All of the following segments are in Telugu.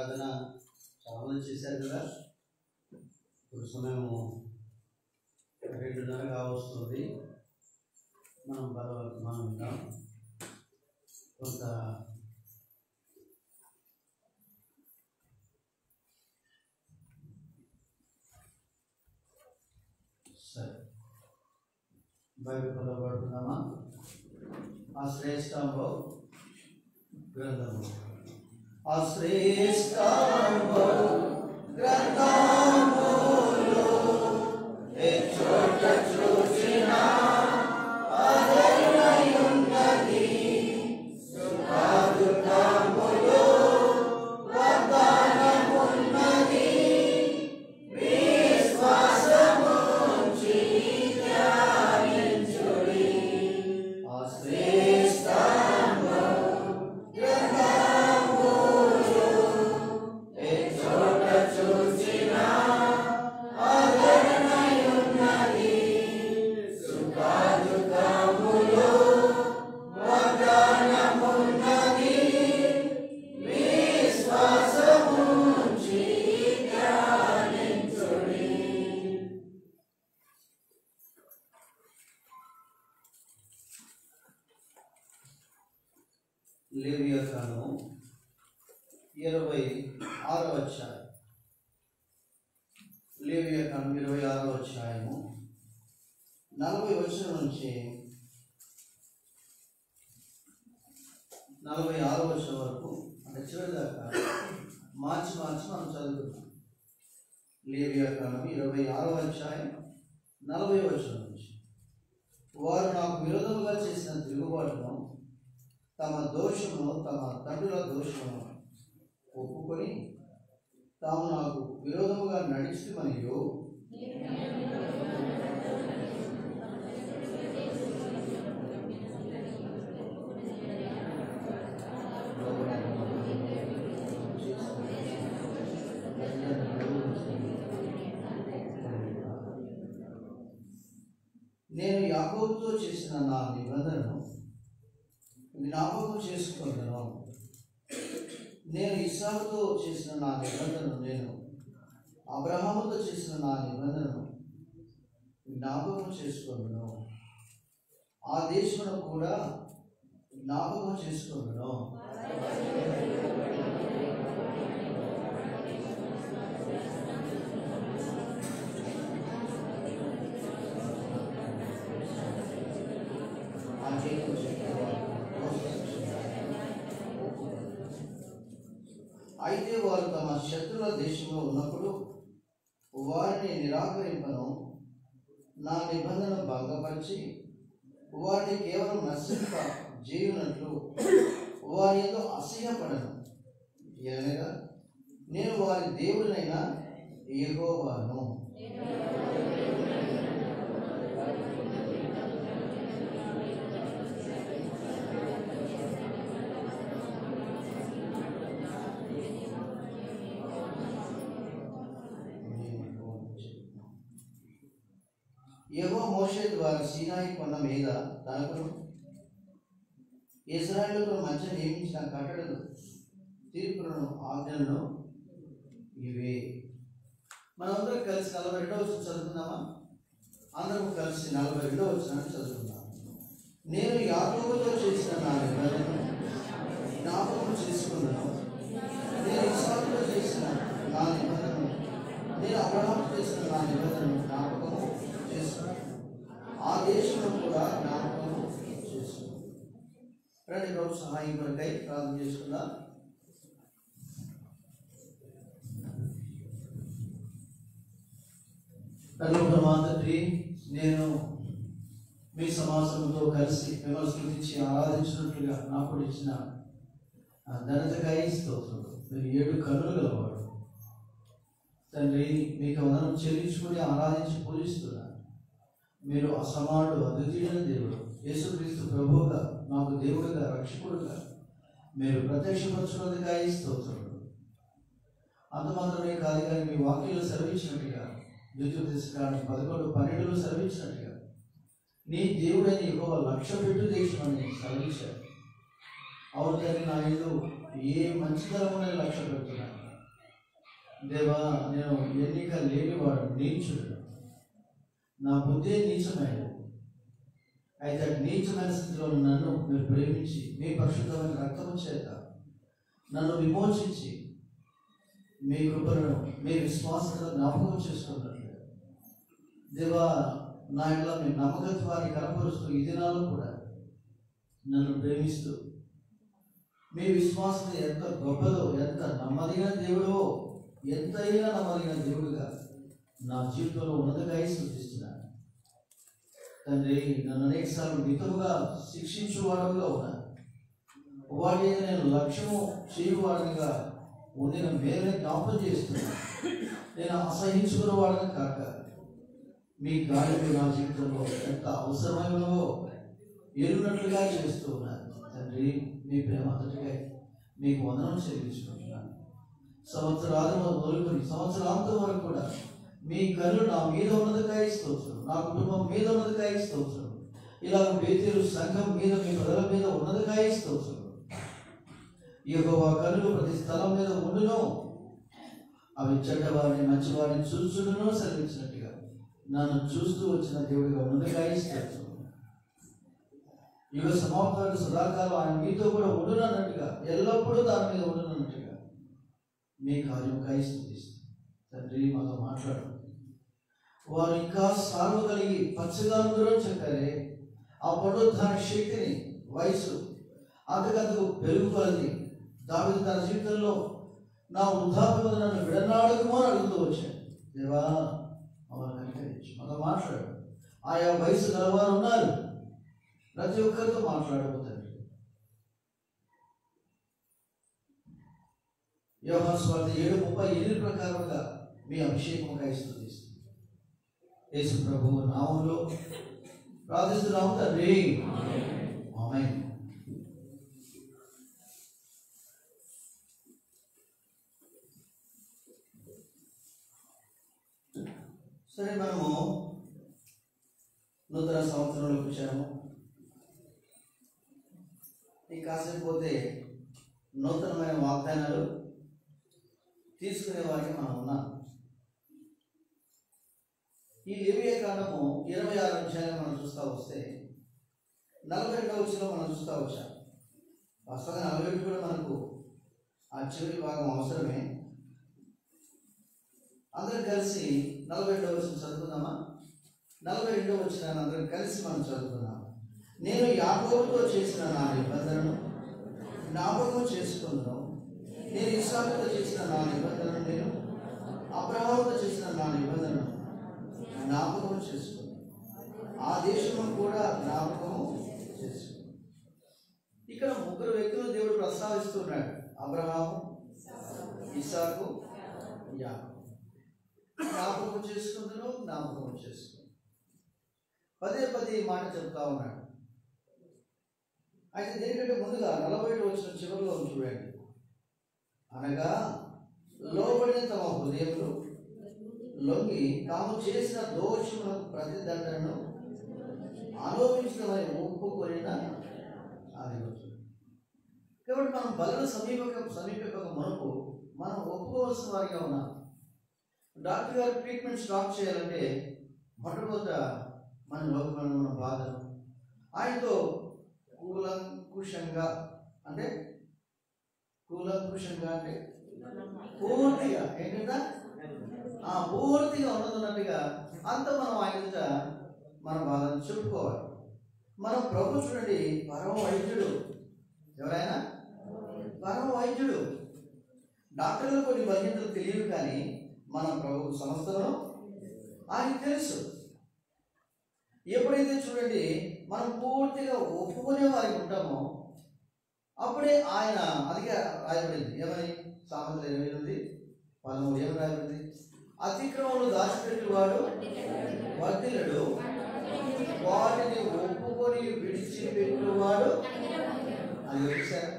ఆరాధన చాలా చేశారు కదా. ఇప్పుడు సమయం 2:30 కావస్తుంది. మనం బలవర్తమానం విందాం. కొంత సరే బైబిల్ పదపడుతున్నామా? ఆ శ్రేష్టంలో గ్రంథము, ఆ శ్రేష్టంలో గ్రంథములో ఏ చోట చూసినా అదైనయున్నది సుఖదుఃఖములో వాగ్దానమున్నది. విశ్వాసముంచి ధ్యానించుడి. ఆ శ్రేష్టంలో గ్రంథములో ఏ చోట చూసినా అదైనయున్నది సుఖదుఃఖములో వాగ్దానమున్నది. విశ్వాసముంచి ధ్యానించుడి. లేవియాకాండము 26వ అధ్యాయం. లేవియాకాండం 26వ అధ్యాయము 40 వచనం నుంచి 46వ వచనం వరకు, అంటే చివరి దాకా మార్చి మనం చదువుతున్నాం. లేవియాకాండం 26వ అధ్యాయం 40వ వచనం నుంచి, వారు నాకు విరోధముగా చేసిన తిరుగుబాటును, తమ దోషమును, తమ తండ్రుల దోషమును ఒప్పుకొని తాము నాకు విరోధముగా నడిచిమనియు నేను యాకోబుతో చేసిన నా నిబంధనను జ్ఞాపకం చేసుకుంటున్నాను. నేను ఇస్సాకుతో చేసిన నా నిబంధనను, నేను అబ్రహాముతో చేసిన నా నిబంధనను జ్ఞాపకం చేసుకుంటున్నాను. ఆ దేశమును కూడా జ్ఞాపకం చేసుకుంటున్నాను. అయితే వారు తమ శత్రుల దేశంలో ఉన్నప్పుడు వారిని నిరాకరింపను, నా నిబంధన భంగపరిచి వారిని కేవలం నశింప చేయునట్లు వారి యందు అసహ్యపడను. అనగా నేను వారి దేవుడినైన యెహోవాను. యెహోవా మోషే ద్వారా సీనాయి కొండ మీద తనకును ఇశ్రాయేలుకు మధ్య నియమించిన కట్టడలు, తీర్పులను, ఆజ్ఞలను ఇవే. మనందరం కలిసి 42వ వచనం చదువుకుందామా? అందరం కలిసి 42వ వచనాన్ని చదువుకుందాం. నేను యాకోబుతో చేసిన నా నిబంధనను జ్ఞాపకం చేసుకున్నాను. నేను ఇస్సాకుతో చేసిన నా నిబంధనను, నేను అబ్రహాముతో చేసిన నా నిబంధనను జ్ఞాపకము చేసుకున్నాను. ఆ దేశంలో కూడా జ్ఞాపకము చేసుకున్నాను. రండి ప్రభు సహాయం కొరకై ప్రార్థన చేసుకుందాం. తండ్రి, నేను మీ సమాజంతో కలిసి మిమ్మల్ని స్తుతించి ఆరాధించినట్లుగా నాకు ఇచ్చిన ఘనతకై స్తోత్రం. మీరు 7 కన్నులు గలవాడు తండ్రి, మీకు వందనం చెల్లించుకొని ఆరాధించి పూజిస్తున్నాను. మీరు అసమానుడు, అద్వితీయుడైన దేవుడు, యేసుక్రీస్తు ప్రభువుగా, మాకు దేవుడుగా, రక్షకుడుగా మీరు ప్రత్యక్షపరచుకున్నదికై స్తోత్రములు. అంత మాత్రమే కాదు కానీ మీ వాక్యంలో సెలవించినట్టుగా, ద్వితీయోపదేశకాండం 11-12 సెలవించినట్టుగా నీ దేవుడైన యెహోవా లక్ష్యపెట్టు దేశమని సెలవించారు. అవును తండ్రి, నా ఇల్లు ఏ మంచితనమని లక్ష్య పెడుతున్నాను. దేవా, నేను ఎన్నిక లేనివాడు, నీచుడు, నా బుద్ధి నీచమైనది. అయితే నీచమైన స్థితిలో నన్ను మీరు ప్రేమించి మీ పరిశుద్ధమైన రక్తము చేత నన్ను విమోచించి మీ కృపను మీ విశ్వాసంలో జ్ఞాపకం చేసుకున్నట్లు దేవా, నా ఇలా మీ నమ్మకత్వాన్ని కనపరుస్తూ ఈ దినాల్లో కూడా నన్ను ప్రేమిస్తూ మీ విశ్వాసం ఎంత గొప్పదో, ఎంత నమ్మదగిన దేవుడో, ఎంతైనా నమ్మదగిన దేవుడుగా నా జీవితంలో ఉన్నతగాయి స్తుతిస్తున్నాను. తండ్రి, నన్ను అనేకసార్లు మితముగా శిక్షించువాడుగా ఉన్నాను. వాడి నేను లక్ష్యము చేయువాడిగా ఉండిన మేలుని జ్ఞాపకం చేస్తున్నాను. నేను అసహించుకున్న వాడిని కాక మీ గాలిని నా జీవితంలో ఎంత అవసరమైనవో ఎరునట్లుగా చేస్తూ ఉన్నాను. తండ్రి, మీ ప్రేమ అంతటికై మీకు వందనం చెల్లించుకుంటున్నాను. సంవత్సరాలు మొదలుకొని సంవత్సరాంతం వరకు కూడా మీ కళ్ళు నా మీద ఉన్నదికాయ స్తోత్రం, నా కుటుంబం మీద ఉన్నదికాయ స్తోత్రం, ఇలా బేతేలు సంఘం మీద మీ ప్రజల మీద ఉన్నదికాయ స్తోత్రం. యెహోవా కళ్ళు ప్రతి స్థలం మీద ఉండును, అవి చెడ్డవారిని మంచివారిని చూచుడును సెలవించినట్టుగా నన్ను చూస్తూ వచ్చిన దేవుడిగా ఉన్నదికాయ స్తోత్రం. యుగ సమాప్తానికి సదాకాలం ఆయన మీతో కూడా ఉండునన్నట్టుగా, ఎల్లప్పుడూ దాని మీద ఉండునన్నట్టుగా మీ కార్యం స్తుతిస్తాను. తండ్రి, మాతో మాట్లాడు. వారు ఇంకా సార్వ కలిగి పచ్చగా అందరూ చెప్పారే, ఆ పునరుద్ధాన శక్తిని వయసు అంతకంతకు పెరుగుతుంది. దావీదు తన జీవితంలో నా వృద్ధాప్యం నన్ను విడనాడుకుమో అని అడుగుతూ వచ్చాను. దేవా, అవన్నీ కనికరించి మాతో మాట్లాడు. ఆయా వయసు గలవారు ఉన్నారు, ప్రతి ఒక్కరితో మాట్లాడబోతండి. యోహాను సువార్త 7:38 ప్రకారంగా మీ అభిషేకం స్తుతిస్తుంది. యేసు ప్రభువు నామములో ప్రార్థిస్తున్నాము తండ్రి, ఆమేన్. సరే, మనము నూతన సంవత్సరంలోకి వచ్చాము. కాసేపు పోతే నూతనమైన వాగ్దానాలు తీసుకునే వారికి మనం ఉన్నాం. ఈ లేవియా కాండము 26వ అధ్యాయం మనం చూస్తూ వస్తే 42వ వచనం మనం చూస్తూ వచ్చాం. వాస్తవంగా 41 కూడా మనకు ఆ చివరి భాగం అవసరమే. అందరం కలిసి 42వ వచనం చదువుకుందామా? 42వ వచనాన్ని అందరం కలిసి మనం చదువుకుందాం. నేను యాకోబుతో చేసిన నా నిబంధనను జ్ఞాపకం చేసుకున్నాను, నేను ఇస్సాకుతో చేసిన నా నిబంధనను, నేను అబ్రహాముతో చేసిన నా నిబంధనను జ్ఞాపకం చేసుకున్నాను, ఆ దేశము కూడా జ్ఞాపకము చేసుకున్నాను. ఇక్కడ ముగ్గురు వ్యక్తులు దేవుడు ప్రస్తావిస్తున్నాడు: అబ్రహాము, ఇస్సాకు, యాకోబు. జ్ఞాపకం చేసుకుంటున్నాను, జ్ఞాపకం చేసుకున్నాను. పదే పదే ఈ మాట చెప్తా ఉన్నాడు. అయితే దీనికంటే ముందుగా 40వ వచనం చివరిలో చూడండి. అనగా లోబడిన తమ హృదయంలో లొంగి తాము చేసిన దోషములకు ప్రతిదండనను ఆలోచించమని ఒప్పుకొనిన అది. కాబట్టి మనం బలను సమీపక మునుపు మనం ఒప్పుకోవాల్సిన వారిగా ఉన్నాం. డాక్టర్ గారు ట్రీట్మెంట్ స్టార్ట్ చేయాలంటే మొట్టమొదట మన లోకంలో ఉన్న బాధలు ఆయనతో కూలంకుషంగా అంటే పూర్తిగా ఏంటంటే పూర్తిగా ఉన్నట్టుగా అంత మనం ఆయన మన బాధను చెప్పుకోవాలి. మన ప్రభు చూడండి, పరమ వైద్యుడు. ఎవరైనా పరమ వైద్యుడు. డాక్టర్లు కొన్ని బలహీనతలు తెలియదు, కానీ మన ప్రభు సమస్తను ఆయనకు తెలుసు. ఎప్పుడైతే చూడండి మనం పూర్తిగా ఒప్పుకునే వారికి ఉంటామో అప్పుడే ఆయన అదిగా రాయబడింది. ఏమని? సామెతలు 28:13 ఏమని రాయబడింది? అతిక్రమములు దాచిపెట్టువాడు వర్ధిల్లడు, వాటిని ఒప్పుకొని విడిచిపెట్టువాడు. అది చూసారా?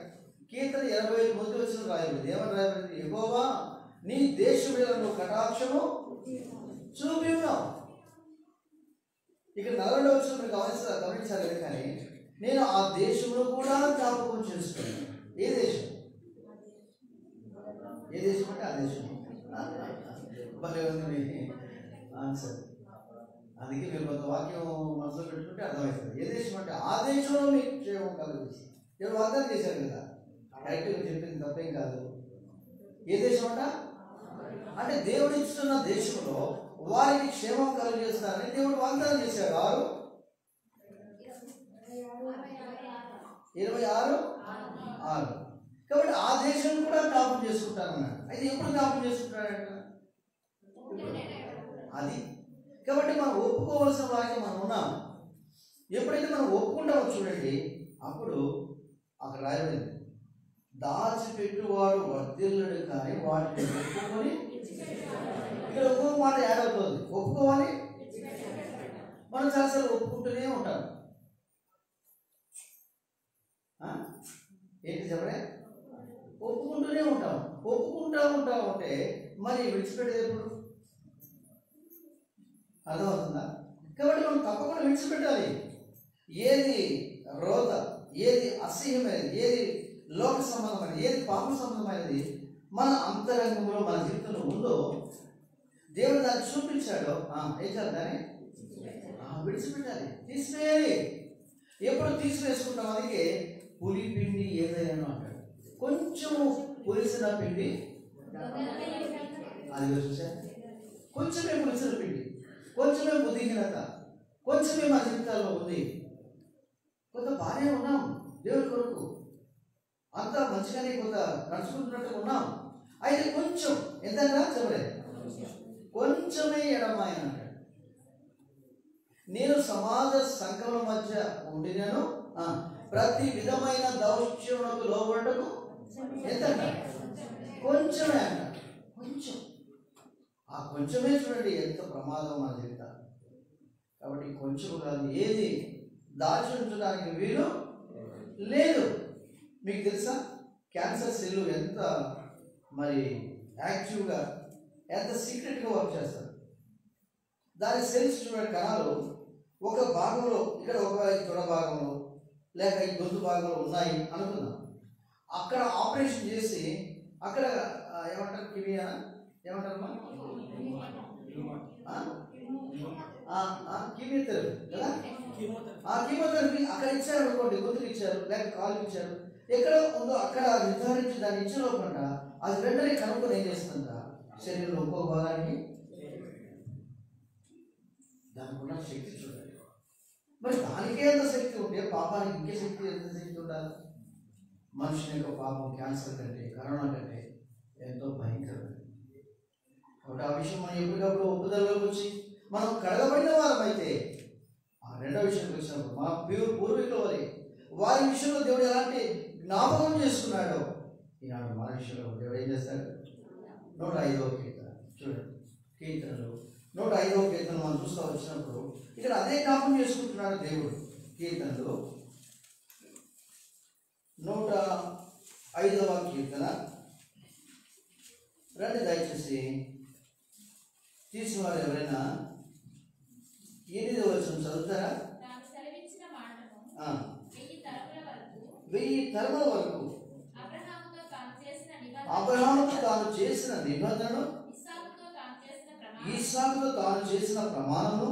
కీర్తన 85:1 రాయబడింది. ఏమని రాయబడింది? యెహోవా నీ దేశములను కటాక్షము చూపి ఉన్నావు. ఇక్కడ 42వ వచనం గమనించాలి. కానీ నేను ఆ దేశంలో కూడా జ్ఞాపకం చేసుకున్నాను. ఏ దేశం? ఏ దేశం అంటే ఆ దేశం. భలే ఉంది మీ ఆన్సర్. అందుకే మీరు కొంత వాక్యం మనసులో పెట్టుకుంటే అర్థమవుతుంది. ఏ దేశం అంటే ఆ దేశంలో మీకు క్షేమం కలుగుతుంది. ఎవరు వాగ్దానం చేశారు కదా, కరెక్ట్గా చెప్పింది తప్పేం కాదు. ఏ దేశం అంటే దేవుడు ఇస్తున్న దేశంలో వారికి క్షేమం కలుగజేస్తారని దేవుడు వాగ్దానం చేశాడు. 26:6. కాబట్టి ఆ దేశం కూడా జ్ఞాపకం చేసుకుంటారన్నాడు. అయితే ఎప్పుడు జ్ఞాపకం చేసుకుంటాడంట అది. కాబట్టి మనం ఒప్పుకోవాల్సిన వారికి మనం ఉన్నాం. ఎప్పుడైతే మనం ఒప్పుకుంటామో చూడండి, అప్పుడు అక్కడ రాయబడింది, దాచిపెట్టువాడు వర్ధిల్లుడు కానీ వాటిని ఒప్పుకొని. ఇక్కడ ఒక్కొక్క మాట యాడ్ అవుతుంది. ఒప్పుకోవాలి. మనం చాలాసార్లు ఒప్పుకుంటూనే ఉంటాం. ఏంటి చెప్పడే? ఒప్పుకుంటూనే ఉంటాం. ఒప్పుకుంటా ఉంటే మరి విడిచిపెట్టేది ఎప్పుడు? అర్థమవుతుందా? కాబట్టి మనం తప్పకుండా విడిచిపెట్టాలి. ఏది రోత, ఏది అసహ్యమైనది, ఏది లోక సంబంధమైనది, ఏది పాప సంబంధమైనది మన అంతరంగంలో మన జీవితంలో ఉందో దేవుడు దాన్ని చూపించాడో ఏం చేయాలి? దాన్ని విడిచిపెట్టాలి, తీసివేయాలి. ఎప్పుడు తీసివేసుకుంటాం? అందుకే పులి పిండి ఏదైనా అంటాడు. కొంచెం పులిసిన పిండి అది చూసారు. కొంచెమే పులిసిన పిండి, కొంచెమే బుద్ధిహీనత, కొంచెమే మా జీవితాల్లో ఉంది. కొంత బాగానే ఉన్నాం దేవుడి కొరకు, అంతా మంచిగానే కొంత నడుచుకుంటున్నట్టు ఉన్నాం. అయితే కొంచెం ఎంతగా చెప్పలేదు, కొంచెమే ఎడమాయన అంటాడు. నేను సమాజ సంకలం మధ్య ఉండినను ప్రతి విధమైన దౌష్యమునకు లోబడటకు ఎంత కొంచెమే అంట. కొంచెం, ఆ కొంచెమే చూడండి ఎంత ప్రమాదం మన జీవితాలు. కాబట్టి కొంచెం కాదు, ఏది దాచి ఉంచడానికి వీలు లేదు. మీకు తెలుసా క్యాన్సర్ సెల్లు ఎంత మరి యాక్టివ్గా, ఎంత సీక్రెట్గా వర్క్ చేస్తారు. దాని సెల్స్ చూడండి, కణాలు ఒక భాగంలో, ఇక్కడ ఒక తొడ భాగంలో లేక ఈ గొంతు భాగంలో ఉన్నాయి అనుకుందాం. అక్కడ ఆపరేషన్ చేసి అక్కడ ఏమంటారు, కిమియా ఏమంటారమ్మా, కీమోథెరపీ కదా. ఆ కీమోథెరపీ అక్కడ ఇచ్చారు అనుకోండి, గొంతుకు ఇచ్చారు లేక కాలుకి ఇచ్చారు, ఎక్కడ ఉందో అక్కడ నిర్ధారించి దాన్ని ఇచ్చినకుండా అది వెంటనే కనుక్కొని ఏం చేస్తుందా శరీరంలో ఒక్కో భాగానికి దానికి ఉన్న శక్తి చూడాలి. మరి దానికే ఎంత శక్తి ఉంటే పాపానికి ఇంకే శక్తి ఎంత శక్తి ఉండాలి? మనుషుని యొక్క పాపం క్యాన్సర్ కంటే, కరోనా కంటే ఎంతో భయంకరమైనది. కాబట్టి ఆ విషయం మనం ఎప్పటికప్పుడు ఒప్పుదలలోకి వచ్చి మనం కడగబడిన వారం అయితే, ఆ రెండో విషయంకి వచ్చినప్పుడు మా పూర్వీకుల వారి విషయంలో దేవుడు ఎలాంటి జ్ఞాపకం చేసుకున్నాడో ఈనాడు మన విషయంలో దేవుడు ఏం చేస్తాడు? 105వ కీర్తన చూడండి. కీర్తనలు 105వ కీర్తన మనం చూస్తూ వచ్చినప్పుడు ఇక్కడ అదే జ్ఞాపకం చేసుకుంటున్నాడు దేవుడు. కీర్తనలు 105వ కీర్తన రండి దయచేసి తీసిన వారు ఎవరైనా 8వ వచనం చదువుతారా? 1000 తరముల వరకు అబ్రహాముతో తాను చేసిన నిబంధనను, ఇస్సాకుతో తాను చేసిన ప్రమాణము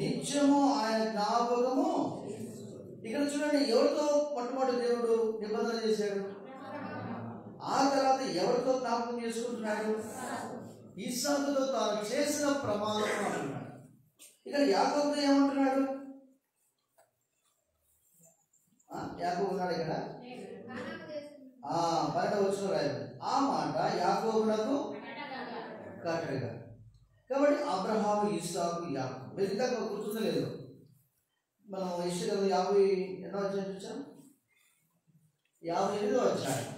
నిత్యము ఆయన జ్ఞాపకము. ఇక్కడ చూడండి, ఎవరితో మొట్టమొదటి దేవుడు నిబంధన చేశాడు? ఆ తర్వాత ఎవరితో జ్ఞాపకం చేసుకుంటున్నాడు? ఇస్సాకుతో తాను చేసిన ప్రమాణం అంటున్నాడు. ఇక్కడ యాకోబుతో ఏమంటున్నాడు? యాకోబు ఉన్నాడు ఇక్కడ, 12వ వచనంలో రాయబడింది. ఆ మాట యాకోబునకు కట్టడగా. కాబట్టి అబ్రహాము, ఇస్సాకు, యాకోబు. మిగతా గుర్తుండలేదు. మనం యెషయా 50 అధ్యాయం చూసాం, 58వ అధ్యాయం.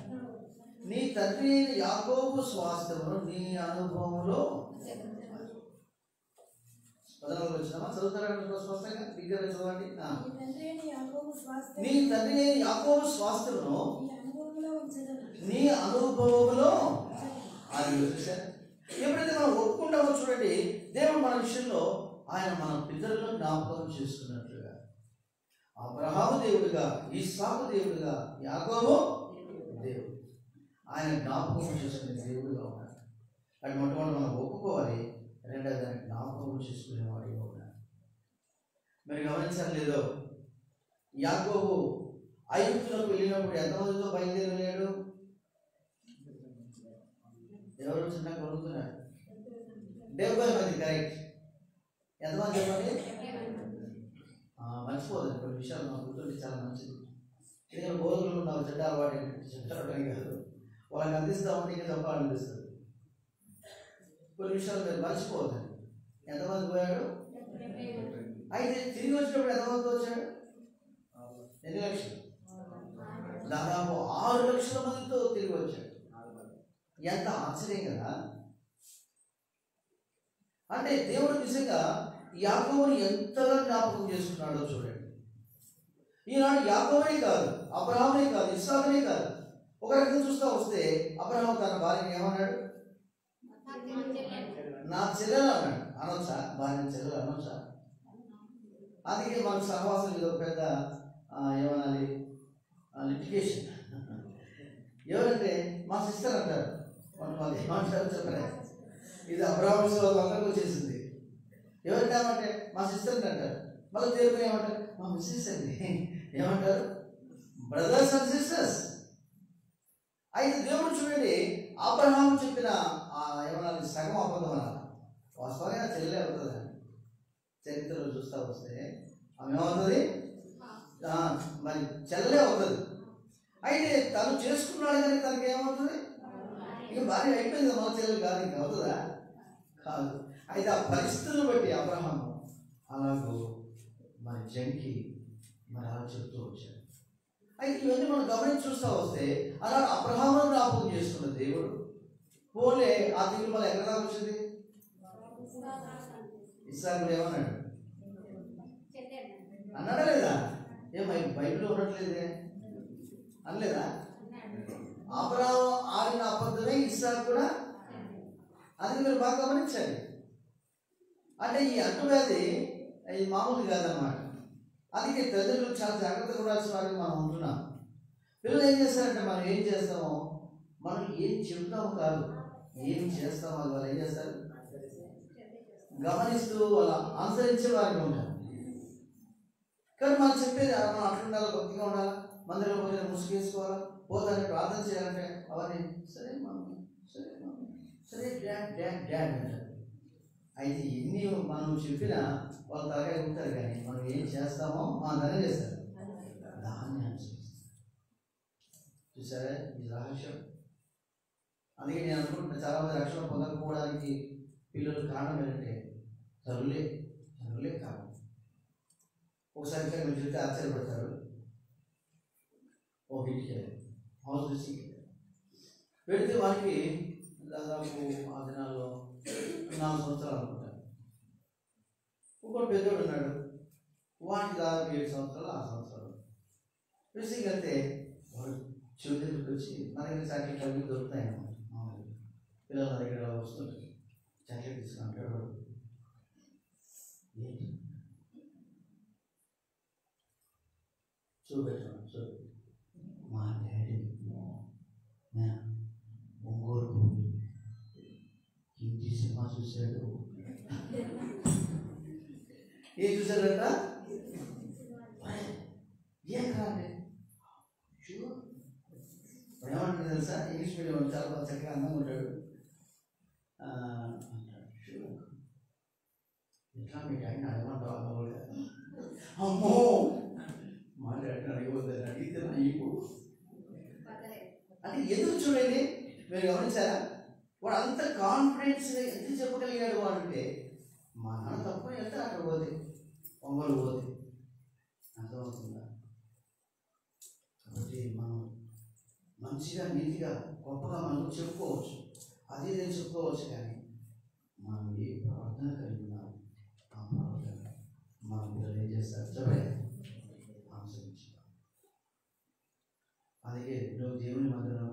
నీ తండ్రి యాకోబు స్వాస్థ్యమును నీ అనుభవంలో 14వ వచనమా చదువుతారా? స్పష్టంగా బిగ్గరగా చదవండి. నీ తండ్రి యాకోబు స్వాస్థ్యమును నీ అనుభవంలో. అది చూసారు. ఎప్పుడైతే మనం ఒప్పుకుంటామో చూడండి, దేవుడు మన విషయంలో ఆయన మన పితరులను జ్ఞాపకం చేసుకున్నట్లుగా, అబ్రహాము దేవుడిగా, ఇస్సాకు దేవుడిగా, యాకోబు దేవుడు, ఆయన జ్ఞాపకం చేసుకునే దేవుడుగా ఉన్నాడు. అది మొట్టమొదటి మనం ఒప్పుకోవాలి. రెండోది దానికి జ్ఞాపకం చేసుకునేవాడు ఉన్నాడు. మీరు గమనించాలి లేదో, యాకోబు ఐగుప్తులకు వెళ్ళినప్పుడు ఎంతమందితో బయలుదేరి వెళ్ళాడు? ఎవరు చిన్న కొనుక్కున్నాడు? 70 మంది. కరెక్ట్. ఎంతమంది చెప్పండి? మర్చిపోదండి, కొన్ని విషయాలు మాకు గుర్తుంటే చాలా మంచిది. ఎందుకంటే బోధకులు నాకు చెడ్డ అలవాటు చెప్పడం కాదు, వాళ్ళకి అందిస్తూ ఉంటే ఇంకా చెప్పాలనిపిస్తుంది. కొన్ని విషయాలు మీరు మర్చిపోవద్దండి. ఎంతమంది పోయాడు? అయితే తిరిగి వచ్చినప్పుడు ఎంతమందితో వచ్చాడు? ఎన్ని లక్షలు? దాదాపు 6 లక్షల మందితో తిరిగి వచ్చాడు. ఎంత ఆశ్చర్యం కదా! అంటే దేవుడు నిజంగా యాకోబుని ఎంతగా జ్ఞాపకం చేసుకున్నాడో చూడండి. ఈనాడు యాకోబునే కాదు, అబ్రహామునే కాదు, ఇస్సాకునే కాదు. ఒక రకంగా చూస్తూ వస్తే అబ్రహాము తన భార్యని ఏమన్నాడు? నా చెల్లెలు అన్నాడు. అనొచ్చా? భార్యని చెల్లెలు అనొచ్చా? అందుకే మన సహవాసం ఇది ఒక పెద్ద ఏమనాలి, లిటిగేషన్. ఎవరంటే మా సిస్టర్ అంటారు, కొంతమంది ఏమంటారు చెప్పలే. ఇది అబ్రహాము అందరికి వచ్చేసింది. ఎవరంటే ఏమంటే మా సిస్టర్ అంటారు. మళ్ళీ తెలుగు ఏమంటారు? మా మిస్సెస్ అండి. ఏమంటారు? Brothers and sisters. అయితే దేవుడు చూడండి, అబ్రహాము చెప్పిన ఏమన్నా సగం అబద్ధం అన్న వాస్తవంగా చెల్లె అవుతుందండి. చరిత్రలో చూస్తూ వస్తే ఆమె ఏమవుతుంది? మరి చెల్లె అవుతుంది. అయితే తను చేసుకున్నాడు కానీ తనకి ఏమవుతుంది? ఇక భార్య అయిపోయింది, మన చెల్లెలు కాదు, ఇంక అవుతుందా? కాదు. అయితే ఆ పరిస్థితులను బట్టి అబ్రహాము అలాగూ మరి జంకి మరి అలా చెప్తూ వచ్చాడు. అయితే ఇవన్నీ మనం గమనించి చూస్తూ వస్తే అలా అబ్రహామును జ్ఞాపకం చేసుకున్న దేవుడు పోలే ఆ దిగులు మళ్ళీ ఎక్కడ దాకా వచ్చింది? ఇస్సాకు ఏమన్నాడు? అన్నాడా లేదా? బైబిల్లో ఉండట్లేదే అనలేదా? అబ్రహాము ఆడిన అబద్ధమే ఇస్సాకు కూడా. అది మీరు బాగా గమనించండి. అంటే ఈ అంటువ్యాధి ఇది మామూలు కాదన్నమాట. అందుకే తల్లిదండ్రులు చాలా జాగ్రత్తగా ఉండాల్సిన వారికి మనం ఉంటున్నాం. పిల్లలు ఏం చేస్తారంటే మనం ఏం చేస్తామో, మనం ఏం చెబుతామో కాదు, ఏం చేస్తామో అది వాళ్ళు ఏం చేస్తారు? గమనిస్తూ వాళ్ళ అనుసరించే వారికి ఉంటారు. కానీ మనం చెప్పేది మనం అట్లుండాలా, భక్తిగా ఉండాలా, మందిరం పోతే ముసుగేసుకోవాలా, పోతాన్ని ప్రార్థన చేయాలంటే అవన్నీ సరే మమ్మీ, సరే మమ్మీ, సరే డాడ్ డాడ్ డాడ్ అంటారు. అయితే ఎన్ని మనం చెప్పినా వాళ్ళు తలగా ఉంటారు, కానీ మనం ఏం చేస్తామో దాన్ని చేస్తారు, దాన్ని అనుసరిస్తారు. చూసారా ఈ రహస్యం? అందుకే నేను అనుకుంటున్నా చాలామంది రక్షణ పొందకపోవడానికి పిల్లలు కారణం ఏంటంటే తల్లులే కారణం. ఒకసారి మీరు చెప్తే ఆశ్చర్యపడతారు. ఒక ఇంటికి హౌస్ విజిటింగ్ పెడితే వారికి దాదాపు ఆ దినాల్లో 4 సంవత్సరాలు అనుకుంటారు. ఇంకోటి పెద్దోడు ఉన్నాడు, వానికి దాదాపు 7 సంవత్సరాలు 6 సంవత్సరాలు. విజిటింగ్ వెళ్తే వాడు చెవి దగ్గరికి వచ్చి మన దగ్గర చాక్లెట్ అవి దొరుకుతాయి అన్నమాట. మామూలుగా పిల్లల దగ్గర వస్తుంటారు, చాక్లెట్ తీసుకుంటాడు. వాడు ఏంటి చూపెట్టాను, మా డాడీ ఒంగోలు హిందీ సినిమా చూశాడు. ఏం చూశాడట? ఏం కాదండి ఏమంటాడు తెలుసా? ఇంగ్లీష్ మీడియం చాలా చక్కగా అందంగా ఉంటాడు. ఎట్లా మీ డాడీని అడగమంటావు అమ్మగా? అమ్మో మా డాడీని అడిగిపోతుంది, అడిగితే నా ఇప్పుడు అంటే ఎందుకు చూడండి, మీరు గమనించారా? వాడు అంత కాన్ఫిడెన్స్గా ఎంత చెప్పగలిగాడు వాడంటే, మా నాన్న తప్ప వెళ్తే అక్కడ పోతే ఒంగోలు పోతే అర్థమవుతుందా? కాబట్టి మనం మంచిగా నీతిగా గొప్పగా మనం చెప్పుకోవచ్చు, అది నేను చెప్పుకోవచ్చు. కానీ మనం ఏ ప్రార్థన కలిగి ఉన్నాం, ఆ ప్రార్థన మన పిల్లలు ఏం చేస్తారు చెప్పండి, అనుసరించుతాం. అందుకే నువ్వు దేవుని మందిరం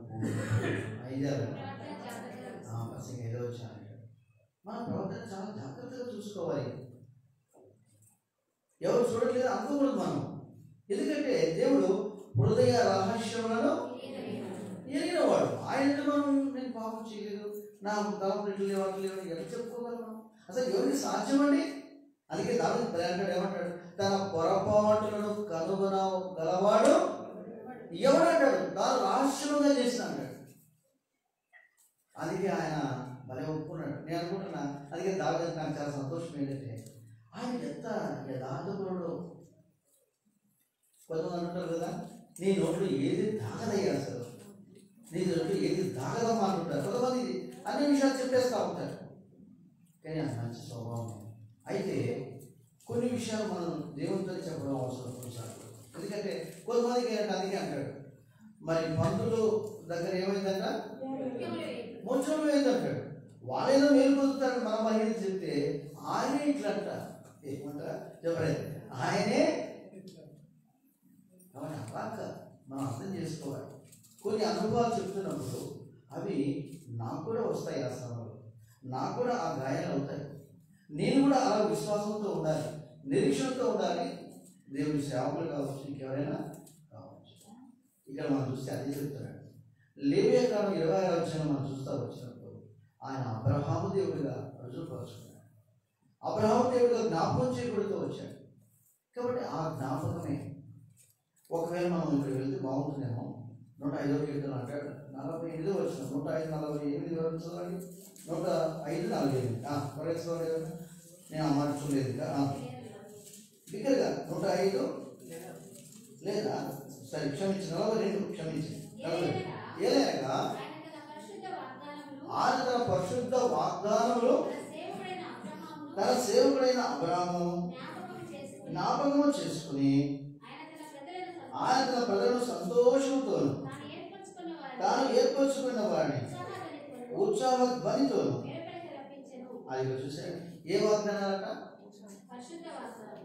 5 పర్సెంట్ ఏదో వచ్చాను. మన ప్రవర్తన చాలా జాగ్రత్తగా చూసుకోవాలి. ఎవరు చూడట్లేదు అనుకోకూడదు మనం. ఎందుకంటే దేవుడు హృదయ రహస్యములను ఎరిగినవాడు. ఆయన మనం నేను పాపం చేయలేదు, నా తలపులు ఇట్లు లేవు అట్లు లేవు ఎలా చెప్పుకోగలను? అసలు ఎవరికి సాధ్యమండి? అందుకే దావీదు అంటాడు, ఏమంటాడు? తన పొరపాటులను కనుగొనగలవాడు ఎవడంటాడు? తాను రహస్యంగా చేసిన అంటాడు. అందుకే ఆయన భలే ఒప్పుకున్నాడు. నేను అనుకుంటున్నా అందుకే దావీదు నాకు చాలా సంతోషం ఏంటంటే ఆయన ఎంత యథార్థపరుడు. కొంతమంది అంటారు కదా, నీ నోట్లో ఏది దాగదయ్యా, అసలు నీ నోట్లో ఏది దాగదమ్మా అంటుంటారు. కొంతమంది అన్ని విషయాలు చెప్పేస్తూ ఉంటారు, కానీ అది మంచి స్వభావం. అయితే కొన్ని విషయాలు మనం దేవునితో చెప్పడం అవసరం కొన్నిసార్లు. ఎందుకంటే కొంతమందికి ఏంటంటే అందుకే అంటాడు, మరి పంతులు దగ్గర ఏమైందంట, మోక్షంలో ఏంటంటాడు. వాళ్ళేదో మేలు పొందుతారు, మన మహిళ చెప్తే ఆయనే ఇట్లా అంట ఏమంటారా చెప్పలేదు, ఆయనే కాబట్టి అలాగ మనం అర్థం చేసుకోవాలి. కొన్ని అనుభవాలు చెప్తున్నప్పుడు అవి నాకు కూడా వస్తాయి, ఆ సమయంలో నాకు కూడా ఆ గాయాలు అవుతాయి. నేను కూడా అలా విశ్వాసంతో ఉండాలి, నిరీక్షణతో ఉండాలి. దేవుని సేవకులు కావచ్చు, ఇంకెవరైనా కావచ్చు. ఇక్కడ మనం చూస్తే అదే చెప్తున్నాడు. లేవియా కాలం 26వ అధ్యాయం మనం చూస్తూ వచ్చినప్పుడు ఆయన అబ్రహాము దేవుడిగా రుజువుపరుచుకున్నాడు. అబ్రహాము దేవుడిగా జ్ఞాపకం చేయబడుతూ వచ్చాడు. కాబట్టి ఆ జ్ఞాపకమే ఒకవేళ మనం ఇక్కడ వెళ్తే బాగుంటుందేమో. 105వ కీర్తన అంటాడు, 48వ వచనం, 105:48 వరకు చదవండి. 105:48 నేను ఆ మాట చూడలేదు. దగ్గరగా 105 లేదా సరే క్షమించి 42 క్షమించి 40. ఏలేక ఆయన తన పరిశుద్ధ వాగ్దానములు తన సేవకుడైన అబ్రాహాము జ్ఞాపకము చేసుకుని ఆయన తన ప్రజలను సంతోషంతోను తాను ఏర్పరచుకున్న వాడిని ఉత్సాహ ధ్వనితోను. అది చూసాడు ఏ వాగ్దానాలట.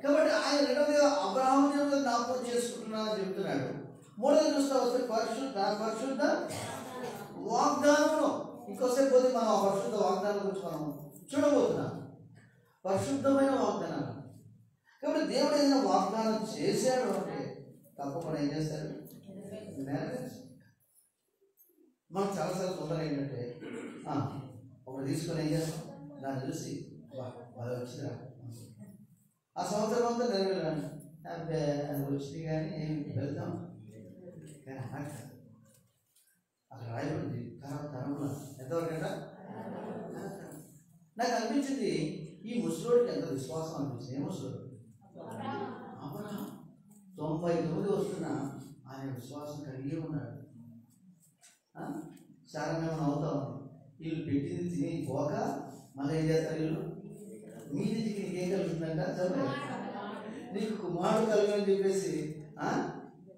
కాబట్టి ఆయన రెండవదిగా అబ్రహాము దేవుడు జ్ఞాపకం చేసుకుంటున్నానని చెప్తున్నాడు. మూడోది చూస్తా వస్తే పరిశుద్ధ వాగ్దానము. ఇంకోసేపు పోతే మనం ఆ పరిశుద్ధ వాగ్దానం గురించి మనం చూడబోతున్నాం. పరిశుద్ధమైన వాగ్దానాలు. కాబట్టి దేవుడు ఏదైనా వాగ్దానం చేశాడు అంటే తప్పకుండా ఏం చేస్తారు, నెరవేర్చారు. మనం చాలాసార్లు తొందర ఏంటంటే ఒకటి తీసుకొని ఏం చేస్తాం, దాన్ని చూసి అది వచ్చిందా ఆ సంవత్సరం అంతా నెరవేరాను అబ్బే అది వచ్చింది కానీ వెళ్తాం. కానీ అక్కడ రాయబడింది తరంలో ఎంతవరకంట. నాకు అనిపించింది ఈ ముసలోడికి ఎంత విశ్వాసం అనిపించింది. ఏ ముసలోడు 99 వస్తున్నా ఆయన విశ్వాసం కలిగి ఉన్నాడు. సారమేమన్నా అవుతాం, వీళ్ళు పెట్టింది తిని పోక మళ్ళీ ఏం చేస్తారు, వీళ్ళు మీది నీకు ఏం కలుగుతుందంట చెప్పలేదు, నీకు కుమారుడు కలుగుని చెప్పేసి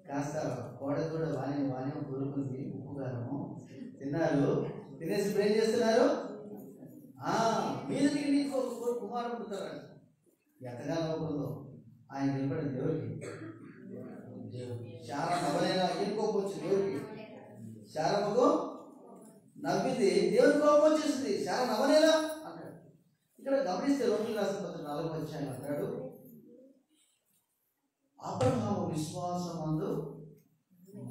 కాస్త కోడ కూడా వానే కోరుకుంది, ఉప్పు కారము తిన్నారు. తినేసి ఇప్పుడు ఏం చేస్తున్నారు, మీదకి నీకు కుమారుడు పుడతారు. ఎంతగా నవ్వుకుందో ఆయన నిలబడిన దేవుడికి. శారా నవ్వలేదా, ఏం కోపం వచ్చింది దేవుడికి. శారమ్మకు నవ్వింది, దేవుడి కోపం వచ్చేసింది. శారా నవ్వలేదా అంటాడు. ఇక్కడ గమనిస్తే రోమిలికి రాసిన పత్రిక 4వ అధ్యాయం అంటాడు, అబ్రహాము విశ్వాసమందు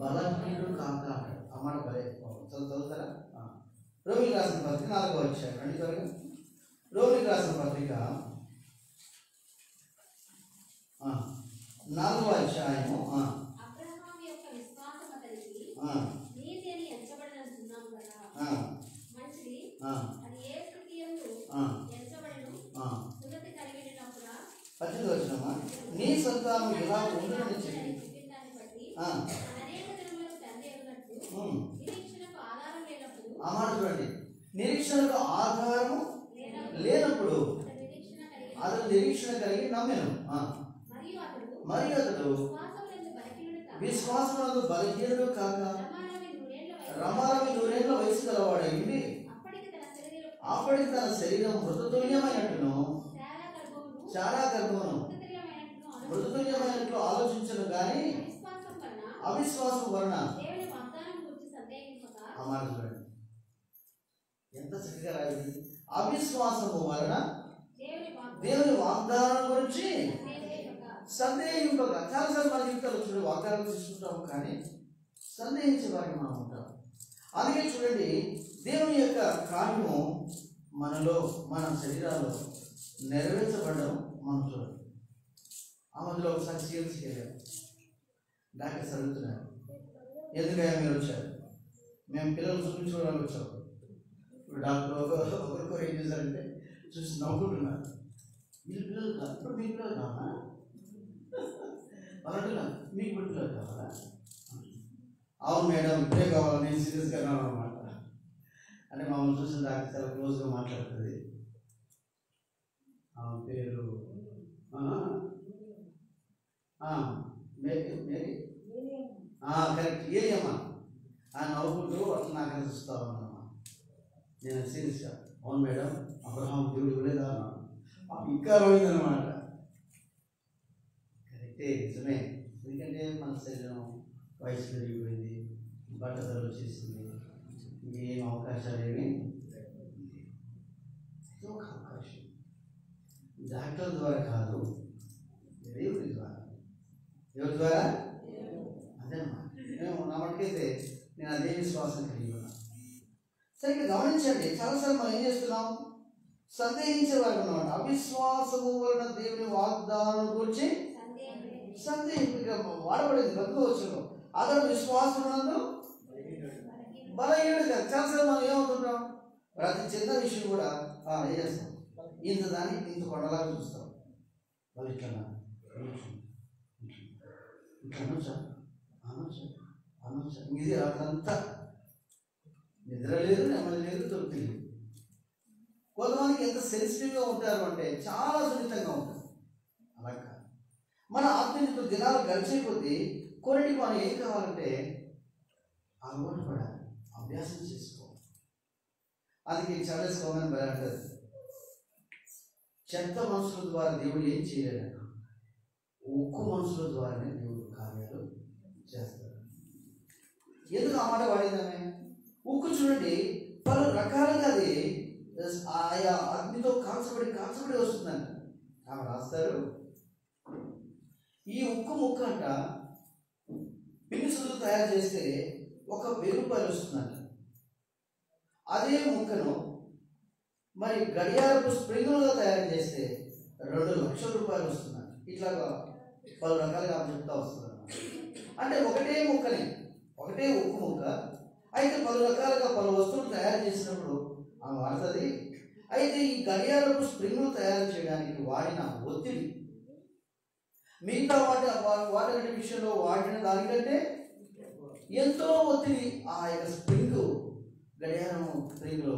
బలహీనుడు కాక అంటాడు. ఆ మాట భలే చదువుతారా. రోమిలికి రాసిన పత్రిక 4వ అధ్యాయం అండి. త్వరగా రోమిలికి రాసిన పత్రిక 4వ అధ్యాయము. నీ సంతానం ఇలా ఉందని చెప్పి ఆ మాట చూడండి, నిరీక్షణకు ఆధారము లేనప్పుడు అతను నిరీక్షణ కలిగి నమ్మాను. మరియు అతడు విశ్వాసమునందు బలహీనుడు కాక రమారమి 100 ఏళ్ల వయసు గలవాడైంది. అప్పటికి తన శరీరం మృతతుల్యమైనట్టును చాలా గర్భమును మృతతుల్యమైనట్లు ఆలోచించను గాని అవిశ్వాసం వలన. ఆ మాట చూడండి ఎంత చక్కగా రాయింది. అవిశ్వాసము వలన దేవుని వాగ్దానం గురించి సందేహింపక. చాలాసార్లు మన జీవితాలు చూడండి వాగ్దానం తీసుకుంటాము కానీ సందేహించే వారికి మనం ఉంటాం. అందుకే చూడండి దేవుని యొక్క కార్యము మనలో మన శరీరాల్లో నెరవేర్చబడడం మనం చూడాలి. ఆ మధ్యలో ఒకసారి సీరియస్కి వెళ్ళాము. డాక్టర్స్ అడుగుతున్నారు, ఎందుకయ్యా మీరు వచ్చారు? మేము పిల్లలు చూపించుకోవడానికి వచ్చాము. ఇప్పుడు డాక్టర్ ఒకరికొకరు ఏం చేశారంటే చూసి నవ్వుకుంటున్నారు. వీళ్ళు పిల్లలు కాదు, ఇప్పుడు మీ పిల్లలు కావాలా? వాళ్ళు అంటున్నారు, మీకు ఇప్పుడు పిల్లలు కావాలా? అవును మేడం, ఇప్పుడే కావాలి, నేను సీరియస్గా అనమాట. అంటే మమ్మల్ని చూసిన డాక్టర్ చాలా క్లోజ్గా మాట్లాడుతుంది. ఆమె పేరు మేరీ, కరెక్ట్, ఏరియమ్మా. ఆయన నవ్వుకుంటూ అట్లా నాకు అనిపిస్తా ఉన్నామా. నేను సీరియస్గా, అవును మేడం, అబ్రహాం దేవుడు ఇవ్వలేదా అన్నాను. ఇంకా పోయిందనమాట. కరెక్టే, నిజమే. ఎందుకంటే మన శరీరం వయసు పెరిగిపోయింది, బట్టలు వచ్చేసింది, ఇంకేం అవకాశాలు ఏమి. ఒక అవకాశం డాక్టర్ ద్వారా కాదు, దేవుడి ద్వారా. ఎవరి ద్వారా? అదేనమ్మా. నేను నా మటుకైతే నేను అదే విశ్వాసం కలిగి ఉన్నాను. సరిగ్గా గమనించండి, చాలాసార్లు మనం ఏం చేస్తున్నాం? సందేహించేవారు అన్నమాట. అవిశ్వాసము వలన దేవుని వాగ్దానం గురించి సందేహం వాడబడింది. బతుకోవచ్చు అతను విశ్వాసం నందు బలహీనుడు కాదు. చాలాసార్లు మనం ఏమవుతుంటాం? ప్రతి చిన్న విషయం కూడా ఏం చేస్తాం? ఇంత దాన్ని ఇంత కొండలాగా చూస్తాం. వాళ్ళు ఇట్లా అనొచ్చా అనొచ్చా అనొచ్చా, ఇది రాత్రంతా నిద్ర లేదు, నెమ్మది లేదు, తృప్తి లేదు. కొంతమందికి ఎంత సెన్సిటివ్గా ఉంటారు అంటే చాలా సున్నితంగా ఉంటారు. అలా కాదు. మన ఆత్మీయతతో దినాలు గడిచే కొద్దీ కొన్నిటికి మనం ఏం కావాలంటే అలవాటు పడాలి, అభ్యాసం చేసుకోవాలి. అందుకే చార్లెస్ కోమెన్ బయట అంటారు, చెత్త మనుషుల ద్వారా దేవుడు ఏం చేయలేడు, ఉక్కు మనుషుల ద్వారానే దేవుడు కార్యాలు చేస్తాడు. ఎందుకు ఆ మాట వాడిందామే? ఉక్కు చూడండి, పలు రకాలుగా అది ఆయా అగ్నితో కాల్చబడి వస్తుందంట. ఆమె రాస్తారు, ఈ ఉక్కు ముక్క అంట పినిసులు తయారు చేస్తే ₹1000 వస్తుందంట. అదే ముక్కను మరి గడియారపు స్ప్రింగులుగా తయారు చేస్తే ₹2,00,000 వస్తుందంట. ఇట్లాగా పలు రకాలుగా ఆమె చెప్తా వస్తుంది. అంటే ఒకటే ముక్కనే, ఒకటే ఉక్కు ముక్క, అయితే పలు రకాలుగా పలు వస్తువులు తయారు చేసినప్పుడు ఆమె వాడుతుంది. అయితే ఈ గడియారపు స్ప్రింగులు తయారు చేయడానికి వాడిన ఒత్తిడి మిగతా వాటి విషయంలో వాడిన దానికంటే ఎంతో ఒత్తిడి ఆ యొక్క స్ప్రింగ్ గడియారం స్ప్రింగ్లో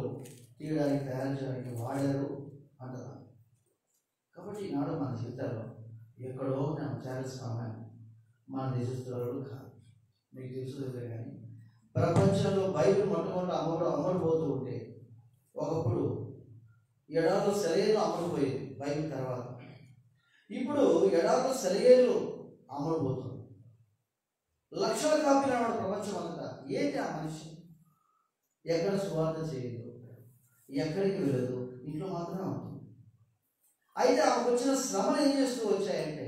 తీయడానికి తయారు చేయడానికి వాడారు అంటారు. కాబట్టి ఈనాడు మన జీవితాల్లో ఎక్కడో చార్లెస్ కామెన్ మన దేశస్తులు కాదు, మీకు తెలుసు కానీ ప్రపంచంలో బైబిల్ మొట్టమొదటి అమలుపోతూ ఉంటే ఒకప్పుడు ఎడారులు సెలయేళ్ళు అమలుపోయేది బైబిల్ తర్వాత. ఇప్పుడు ఎడారులు సెలయేళ్ళు అమలుపోతుంది. లక్షల కాపీలు అన్నాడు ప్రపంచం అంతా. ఏంటి ఆ మనిషి? ఎక్కడ సువార్త చేయదు, ఎక్కడికి వెళ్ళదు, ఇంట్లో మాత్రమే ఉంటుంది. అయితే ఆమెకు వచ్చిన శ్రమలు ఏం చేస్తూ వచ్చాయంటే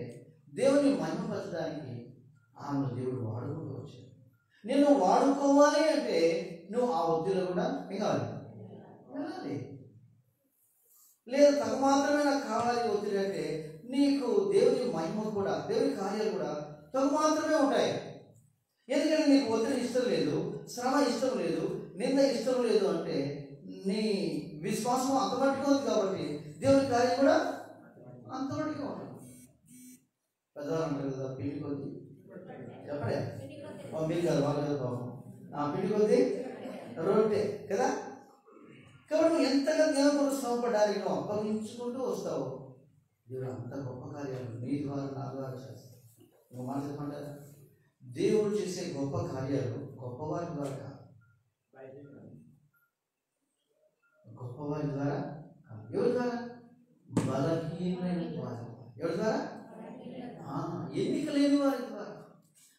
దేవుని మహిమపరచడానికి ఆమె దేవుడు వాడుకుంటూ వచ్చాడు. నిన్ను వాడుకోవాలి అంటే నువ్వు ఆ ఒత్తిడిలో కూడా మిగాలి వెళ్ళాలి. లేదు తగు మాత్రమే నాకు కావాలి ఒత్తిడి అంటే నీకు దేవుని మహిమ కూడా, దేవుని కార్యాలు కూడా తగు మాత్రమే ఉంటాయి. ఎందుకంటే నీకు ఒత్తిడి ఇష్టం లేదు, శ్రమ ఇష్టం లేదు, నింద ఇష్టం లేదు అంటే నీ విశ్వాసం అంతమట్టుగా ఉంది. కాబట్టి దేవుని కార్యం కూడా అంతమట్టుగా ఉంటుంది. పెద్దవాళ్ళు అంటారు కదా, పిండి కొద్ది చెప్పడే మీరు కాదు వాళ్ళు కదా పాపం, పిండి కొద్ది రొట్టె కదా. కాబట్టి నువ్వు ఎంతగా దేవుడు శ్రమపడ్డానికి నువ్వు అప్పగించుకుంటూ వస్తావు, దేవుడు అంత గొప్ప కార్యాలు నీ ద్వారా నా ద్వారా చేస్తావు. నువ్వు మాట చెప్పమంటారా? దేవుడు చేసే గొప్ప కార్యాలు గొప్పవారి ద్వారా కాదు, గొప్పవారి ద్వారా కాదు. ఎవరి ద్వారా? బలహీనమైన వారి. ఎవరి ద్వారా? ఎన్నిక లేని వారి ద్వారా,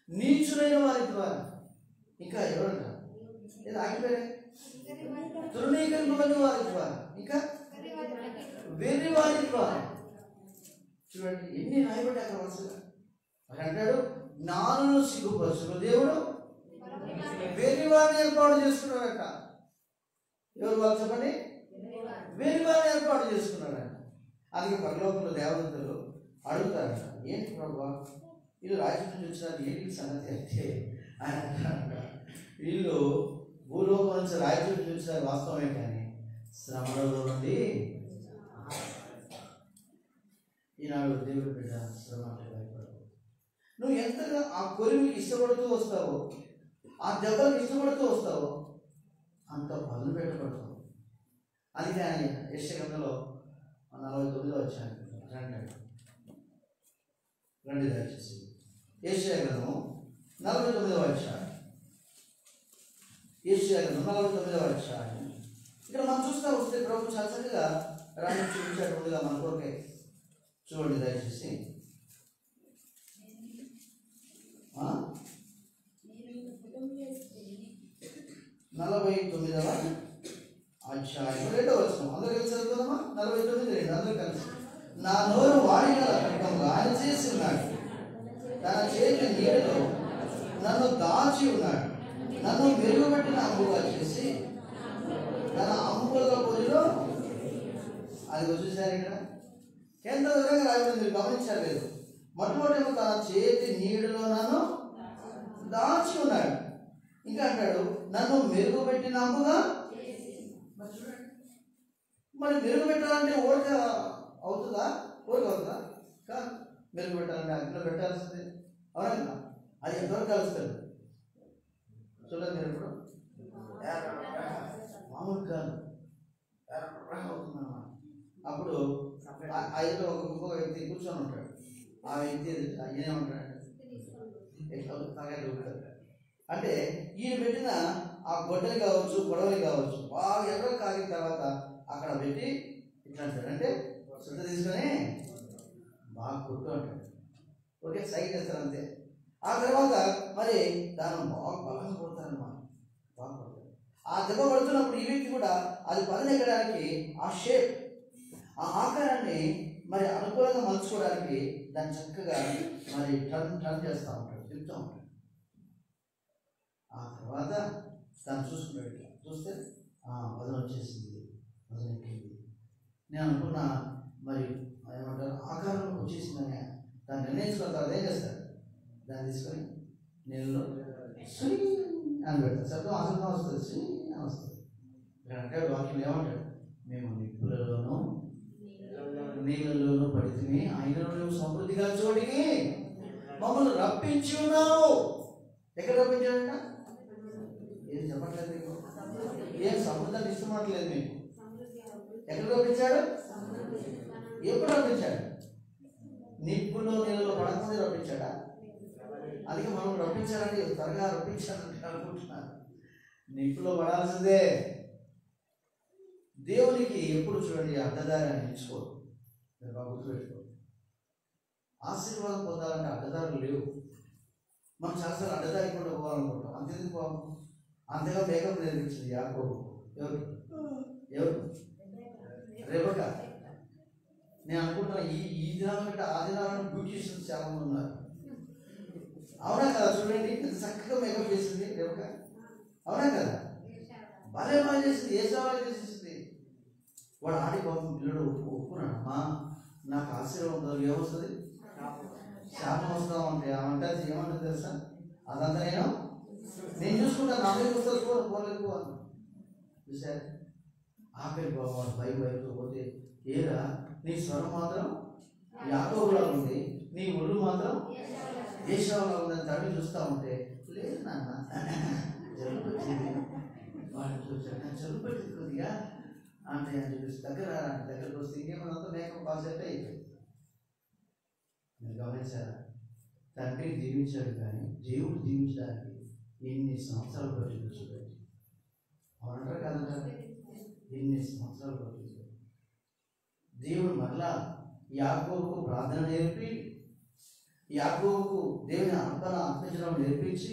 నీచులైన వారి ద్వారా. ఇంకా ఎవరంట? ఏదో ఆగిపోయారే, తృణీకరింపబడిన వారి ద్వారా, ఇంకా వెర్రి వారి ద్వారా. చూడండి ఎన్ని రాయబడ్డా అక్కడ వరుసగా. అక్కడ అంటాడు, జ్ఞానులను సిగ్గుపరచును దేవుడు వెర్రి వారిని ఏర్పాటు చేసుకున్నాడట. ఎవరు వాళ్ళు చెప్పండి? వేరే వాళ్ళు ఏర్పాటు చేసుకున్నాడు ఆయన. అందుకే పరలోకంలో దేవతలు అడుగుతారట, ఏంటి ప్రభు వీళ్ళు రాజ్యం నుంచి వచ్చినారు, ఏంటి సంగతి అంటే ఆయన అంటారంట, వీళ్ళు భూలోకం నుంచి రాజ్యం నుంచి వచ్చినారు వాస్తవమే, కానీ శ్రమలలో నుండి. ఈనాడు దేవుడు బిడ్డ శ్రమ అంటే భయపడవు. నువ్వు ఎంతగా ఆ కొలిమికి ఇష్టపడుతూ వస్తావో, ఆ దెబ్బలకు ఇష్టపడుతూ వస్తావో, అంత పదులు పెట్టబడతావు. అందుకే ఆయన యెషయా గ్రంథంలో 49వ అధ్యాయం రండి దయచేసి. యెషయా గ్రంథము 49వ అధ్యాయం. యెషయా గ్రంథం 49వ అధ్యాయం. ఇక్కడ మనం చూస్తా వస్తే ప్రభు చాలా చక్కగా రాని చూపించాడు. ముందుగా మన కొరకే చూడండి దయచేసి. 49వ అధ్యాయం 2వ వచనం. అందరూ కలిసి చదువుకుందామా? 49:2 అందరూ కలిసి. నా నోరు వాడిన రక్తంలో ఆయన చేసి ఉన్నాడు, తన చేతి నీడలో నన్ను దాచి ఉన్నాడు, నన్ను మెరుగుపెట్టిన అంబుగా చేసి తన అంబుల పొదిలో. అది చూసారు ఇక్కడ ఎంత విధంగా రాయబడింది, మీరు గమనించారు లేదు? మొట్టమొదటి తన చేతి నీడలో నన్ను దాచి ఉన్నాడు, ఇంకా అంటాడు నన్ను మెరుగుపెట్టిన అంబుగా. మరి మెరుగు పెట్టాలంటే ఓడిక అవుతుందా? ఓడిక అవుతుందా? కాదు. మెరుగు పెట్టాలంటే అగ్నిలో పెట్టాల్సిందే, అవునా? అది ఎంతవరకు కలుస్తుంది చూడండి. మీరు ఇప్పుడు మామూలు కాదు అవుతుందన్నమాట. అప్పుడు ఆ ఇంట్లో ఇంకో వ్యక్తి కూర్చొని ఉంటాడు. ఆ వ్యక్తి ఏమంటాడు అంటే ఈయన పెట్టిన ఆ గొడ్డలి కావచ్చు, గొడవలు కావచ్చు, బాగా ఎర్ర కాగిన తర్వాత అక్కడ పెట్టి ఇట్లా అంటాడు, అంటే శుద్ధ తీసుకొని బాగా కొట్టు అంటాడు. ఓకే, సైడ్ చేస్తారు అంతే. ఆ తర్వాత మరి దాన్ని బాగా బలంగా కొడతారన్నమాట, బాగా కొడతారు. ఆ దెబ్బ పడుతున్నప్పుడు ఈ వ్యక్తి కూడా అది పని ఎక్కడానికి ఆ షేప్, ఆ ఆకారాన్ని మరి అనుకూలంగా మలుచుకోవడానికి దాన్ని చక్కగా మరి టర్న్ చేస్తూ ఉంటాడు, తిప్పుతూ ఉంటాడు. ఆ తర్వాత దాన్ని చూసుకున్నాడు. చూస్తే పదం వచ్చేసింది, పదం ఎక్కింది. నేను అనుకున్నా మరి ఏమంటారు ఆకారంలోకి వచ్చేసిందని దాన్ని నిర్ణయించుకున్న తర్వాత ఏం చేస్తాడు, దాన్ని తీసుకొని నీళ్ళలో శ్రీ అని పెడతాడు. శబ్దం అసలు వస్తుంది, శ్రీ అని వస్తుంది. ఇక్కడ అంటాడు వాక్యం ఏమంటాడు, మేము నిప్పులలోనూ నీళ్ళలోనూ పడితే ఆయనలో నువ్వు సమృద్ధిగా చోటికి మమ్మల్ని రప్పించి ఉన్నావు. ఎక్కడ రప్పించాడంట? ఏం చెప్పట్లేదు మీకు, ఏం సమృద్ధాన్ని ఇష్టమట్లేదు మీకు. ఎక్కడ రప్పించాడు? ఎప్పుడు రప్పించాడు? నిప్పులో నీళ్ళలో పడకముందే రప్పించాడా? అందుకే మనం రప్పించాలని త్వరగా రప్పించాలని అనుకుంటున్నారు. నిప్పులో పడాల్సిందే. దేవునికి ఎప్పుడు చూడండి అడ్డదారి అని ఎంచుకోరు. మీరు బాగా గుర్తుపెట్టుకోరు. ఆశీర్వాదం పొందాలంటే అడ్డదారులు లేవు. మనం చాలాసార్లు అడ్డదారి కూడా పోవాలనుకుంటాం. అంతేందుకు పోవాలి? అంతగా మేకప్ నేర్పించింది యాకోబు. ఎవరు? రెబెకా. నేను అనుకుంటున్నా ఈ దినాల కంటే ఆ దినాలను బ్యూటీషియన్స్ చాలా మంది ఉన్నారు, అవునా కదా? చూడండి ఎంత చక్కగా మేకప్ చేసింది రెబెకా, అవునా కదా? భలే బాగా చేసింది, ఏ సవాలు చేసేసింది. వాడు ఆడి పాపం పిల్లడు ఒప్పుకున్నాడు, అమ్మా నాకు ఆశీర్వాదం ఏమొస్తుంది, శాపం వస్తామంటే ఏమంటారు, ఏమంటుంది తెలుసా? అదంతా నేను చూసుకుంటాను, నా మీద వస్తుంది, పోలేదు అన్న. చూసారు ఆఖరి బాబు వైపు పోతే, ఏరా నీ స్వరం మాత్రం యాకోబులా ఉంది, నీ ఒళ్ళు మాత్రం ఏశావులా ఉందని తల్లి చూస్తూ ఉంటే, లేదు నాన్న జలుబు వచ్చింది. వాడు చూసాడు, నాకు జలుబు పెట్టింది కొద్దిగా అంటే అని చెప్పేసి దగ్గరకు వస్తే ఇంకేమన్నా మేకప్ కాన్సెప్ట్ అయిపోయింది. మీరు గమనించారా? తండ్రి దీవించాడు, కానీ దేవుడు దీవించడానికి ఎన్ని సంవత్సరాలు పట్టింది చూడండి. అవునంటారు కదంటారు, ఎన్ని సంవత్సరాలు పట్టింది. దేవుడు మరలా యాకోబుకు ప్రార్థన నేర్పి, యాకోబుకు దేవుని అర్పించడం నేర్పించి,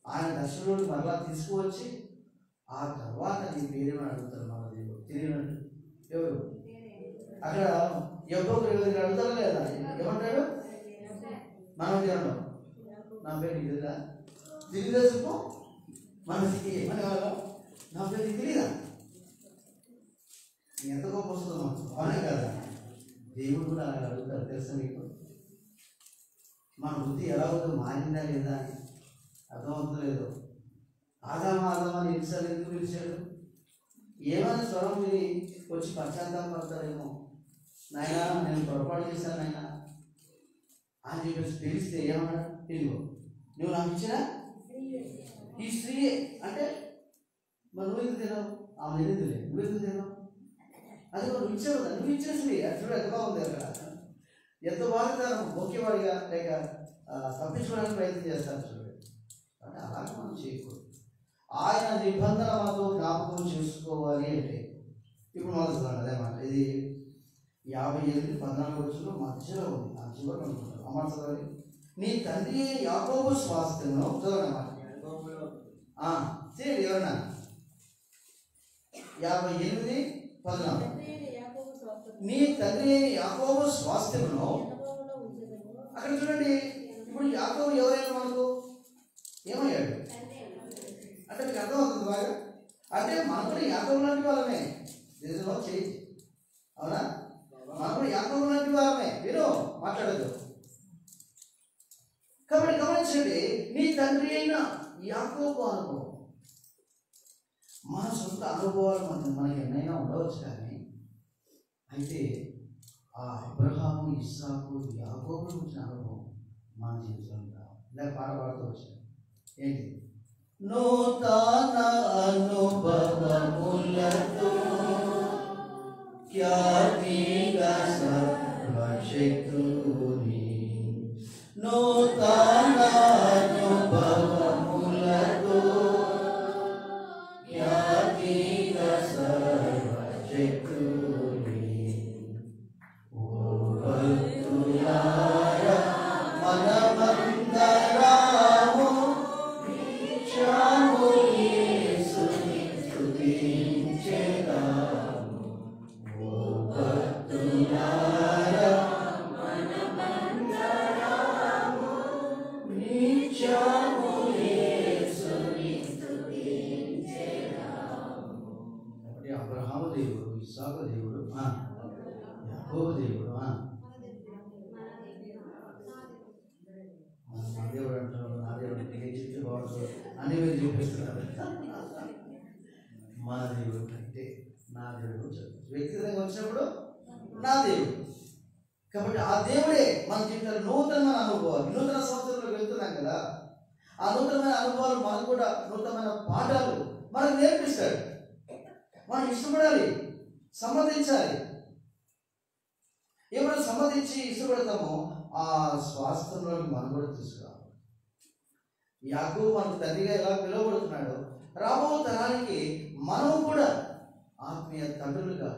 ఆయన దర్శనంలోకి మరలా తీసుకువచ్చి, ఆ తర్వాత నీ పేరేమని అడుగుతారు మన దేవుడు. తెలియనట్టు ఎవరు అక్కడ ఎవరు అడుగుతారా లేదా? ఏమంటాడు? మనం తినడం నా పేరు నీకు తెలియదా? తెలియదా చెప్పు, మనకి ఏమని కావాలో నా పేరు నీకు తెలియదా? ఎంత గొప్ప వస్తుందో అవునే కదా. దేవుడు కూడా అలా అడుగుతారు తెలుసా మీకు? మన బుద్ధి ఎలా ఉందో మారిందా లేదా అని అర్థమవుతుందో లేదో. ఆదామా అని ఎన్నిసార్లు ఎందుకు పిలిచాడు? ఏమైనా స్వరం విని వచ్చి పశ్చాత్తాపడతారేమో, నాయనా నేను పొరపాటు చేశాను నాయనా అని చెప్పేసి తెలిస్తే ఏమన్నా, ఇదిగో నువ్వు నాకు ఇచ్చినా ఈ స్త్రీయే అంటే మరి నువ్వు ఎందుకు తిన్నావు? ఆమె ఎందుకులే, నువ్వు ఎందుకు తిన్నావు? అది నువ్వు ఇచ్చావు కదా, నువ్వు ఇచ్చిన స్త్రీ అక్కడ ఎంత బాగుంది అక్కడ, ఎంత బాగా ముఖ్యవాడిగా లేక తప్పించుకోవడానికి ప్రయత్నం చేస్తారు చూడండి. అంటే అలాగే మనం చేయకూడదు. ఆయన నిబంధన మనతో జ్ఞాపకం చేసుకోవాలి అంటే ఇప్పుడు మొదలు అదే మాట. ఇది 58:14 మధ్యలో ఉంది, ఆ చివరి అనుకుంటారు. అమ్మ చదవాలి. నీ తండ్రి యాకోబు స్వాస్థ్యంలో చదవనమాట చేయండి ఎవరన్నా. 58:14 నీ తండ్రి యాకోబు స్వాస్థ్యంలో. అక్కడ చూడండి, ఇప్పుడు యాకోబు ఎవరైనా మనకు ఏమయ్యాడు అంటే మీకు అర్థమవుతుంది బాగా. అంటే మనం కూడా యాకోబు లాంటి వాళ్ళమే, దేశంలో చేయి అవునా, మనం కూడా యాకోబు లాంటి వాళ్ళమే. మీరు మాట్లాడదు కాబట్టి గమనించండి, నీ తండ్రి అయిన యాకోబు అనుభవం. మన సొంత అనుభవాలు మనకి ఎన్నైనా ఉండవచ్చు, కానీ అయితే ఆ అబ్రహాము, ఇస్సాకు, యాకోబు వచ్చిన అనుభవం మన జీవితంలో రావాలి. ఇలా పాట పాడుతూ వచ్చాను. ఏంటి? నూతన అనుభవములతో ఖ్యాతిగా సర్వశక్తుని, నూతన అనుభవములతో ఖ్యాతిగా సర్వశక్తుని, ఓ భక్తులారా మనమందరము యేసుని స్తుతించెదము. ఓ భక్తులారా మనమందరము నిత్యము యేసుని స్తుతించెదము. కాబట్టి అబ్రహాము దేవుడు, ఇస్సాకు దేవుడు, యాకోబు దేవుడు, నా దేవుడు అంటున్నాడు, నా దేవుడు ఏ చెప్తే బాగుంటుంది అని మీరు చూపిస్తున్నారు. మన దేవుడు అంటే నా దేవుడు వ్యక్తిగతంగా వచ్చినప్పుడు నా దేవుడు. కాబట్టి ఆ దేవుడే మన జీవితంలో నూతనమైన అనుభవాలు, నూతన సంవత్సరంలో వెళ్తున్నాం కదా, ఆ నూతనమైన అనుభవాలు మనకు కూడా నూతనమైన పాఠాలు మనకు నేర్పిస్తాడు. మనం ఇష్టపడాలి, సమ్మతించాలి. ఎప్పుడు సమ్మతించి ఇష్టపడతామో ఆ స్వాస్థ్యంలోకి మనం కూడా తీసుకురావాలి. యాకోబు మనకు తండ్రిగా ఎలా పిలువబడుతున్నాడో, రాబో తరానికి మనం కూడా ఆత్మీయ తండ్రులుగా,